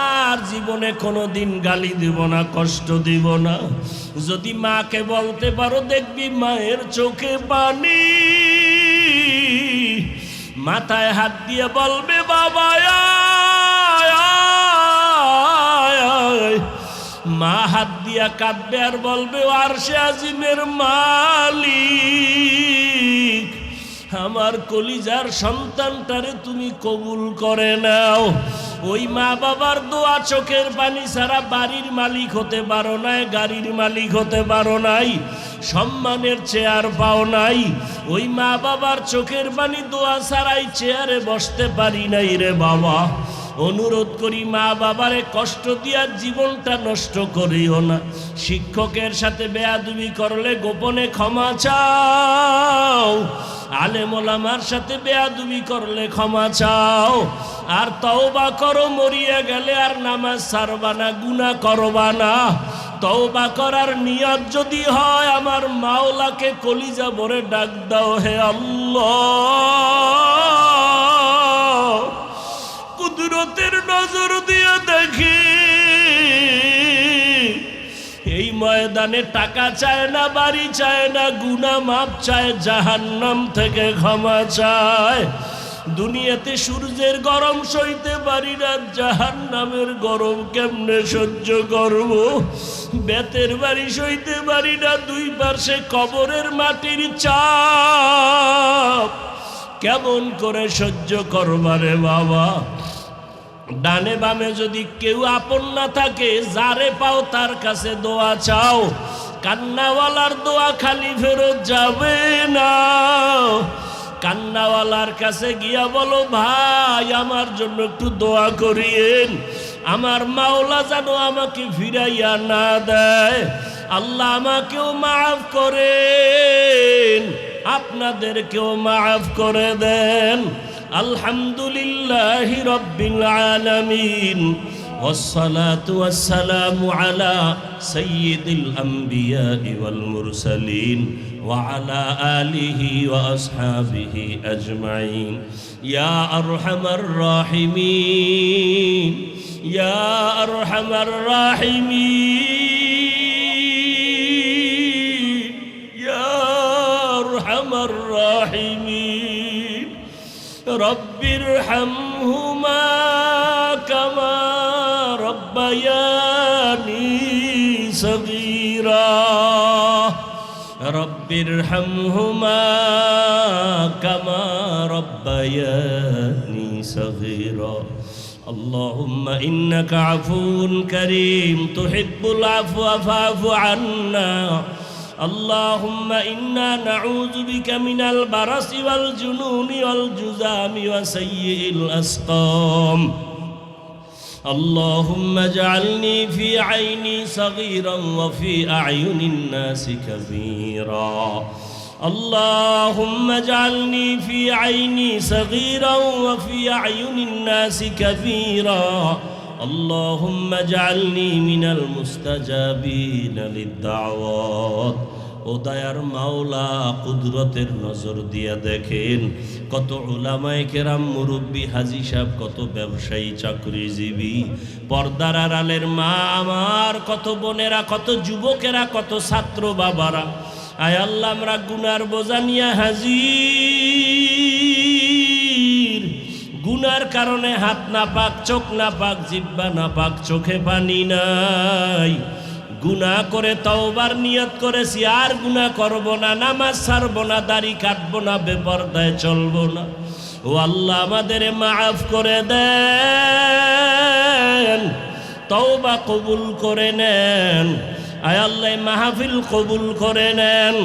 আর জীবনে কোনোদিন গালি দিব না, কষ্ট দিব না। যদি মাকে বলতে পারো, দেখবি মায়ের চোখে পানি। মাথায় হাত দিয়ে বলবে, বাবা মা হাত দিয়া কাঁদবে আর বলবে, আরশে আজিমের মালিক, আমার কলিজার সন্তানটারে তুমি কবুল করে নাও। ওই মা বাবার দোয়া, চোখের পানি ছাড়া বাড়ির মালিক হতে পারো নাই, গাড়ির মালিক হতে পারো নাই, সম্মানের চেয়ার পাও নাই। ওই মা বাবার চোখের পানি দোয়া ছাড়াই চেয়ারে বসতে পারি নাই রে বাবা। অনুরোধ করি, মা বাবারে কষ্ট দিয়া জীবনটা নষ্ট করিও না। শিক্ষকের সাথে বেয়াদবি করলে গোপনে ক্ষমা চাও, আলেম ওলামার সাথে বেয়াদবি করলে ক্ষমা চাও। আর তওবা করো, মরিয়া গেলে আর নামাজ ছাড়বা না, গুনাহ করবা না। তওবা করার নিয়ত যদি হয়, আমার মাওলাকে কলিজা ভরে ডাক দাও, হে আল্লাহ, কুদরতের নজর দিয়ে দেখি। এই ময়দানে টাকা চায় না, বাড়ি চায় না, গুনাহ মাপ চায়, জাহান্নাম থেকে ক্ষমা চায়। দুনিয়াতে সূর্যের গরম সইতে পারি না, জাহান্নামের গরম কেমনে সহ্য করব? বেতের বাড়ি সইতে পারি না, দুই পাশে কবরের মাটির চাপ কেমন করে সহ্য করবারে বাবা? ডানে বামে যদি কেউ আপন না থাকে, যারে পাও তার কাছে দোয়া চাও। কান্নাওয়ালার দোয়া খালি ফেরত যাবে না। কান্নাওয়ালার কাছে গিয়া বলো, ভাই আমার জন্য একটু দোয়া করিয়েন, আমার মাওলা যেন আমাকে ফিরাইয়া না দেয়। আল্লাহ আমাকেও মাফ করেন, আপনাদেরকেও মাফ করে দেন। আলহামদুলিল্লাহি রাব্বিল আলামিন, والصلاة والسلام على سيد الأنبياء والمرسلين وعلى آله وأصحابه أجمعين. يا أرحم الراحمين، يا أرحم الراحمين، يا أرحم الراحمين. رب ارحمهما كما ربياني صغيرا، رب ارحمهما كما ربياني صغيرا. اللهم إنك عفو كريم تحب العفو فاعف عنا. اللهم إنا نعوذ بك من البرص والجنون والجذام وسيء الأسقام. اللهم اجعلني في عيني صغيرا وفي أعين الناس كبيرا اللهم اجعلني في عيني صغيرا وفي أعين الناس كبيرا اللهم اجعلني من المستجابين للدعوات ও দয়ার মাওলা কুদরতের নজর দিয়া দেখেন কত উলামায়ে কেরাম মুরব্বি হাজী সাহেব কত ব্যবসায়ী চাকরিজীবী পর্দার আড়ালের মা আমার কত বোনেরা কত যুবকেরা কত ছাত্র বাবারা আয় আল্লাহ আমরা গুনার বোঝা নিয়ে হাজির গুনার কারণে হাত না পাক চোখ না পাক জিহ্বা না পাক চোখে পানি নাই গুনাহ করে তওবার নিয়ত করেছি আর গুনাহ করব না নামাজ ছাড়ব না দাড়ি কাটব না বেপরদায় চলব না ও আল্লাহ আমাদের মাফ করে দেন তওবা কবুল করে নেন আয় আল্লাহ মাহফিল কবুল করে নেন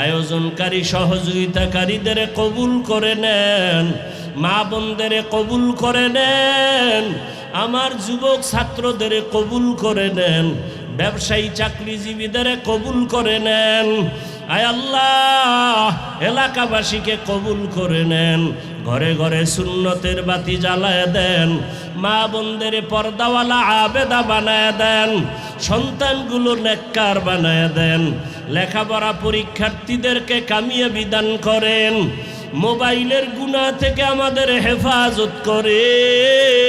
আয়োজনকারী সহযোগিতাকারীদের কবুল করে নেন মা বোনদের কবুল করে নেন আমার যুবক ছাত্রদের কবুল করে নেন ব্যবসায়ী চাকরিজীবীদের কবুল করে নেন আয় আল্লাহ এলাকাবাসীকে কবুল করে নেন ঘরে ঘরে সুন্নতের বাতি জ্বালায় দেন মা বোনদের পর্দাওয়ালা আবেদা বানায় দেন সন্তানগুলো নেককার বানায় দেন লেখাপড়া পরীক্ষার্থীদেরকে কামিয়াবি দান করেন মোবাইলের গুনাহ থেকে আমাদের হেফাজত করে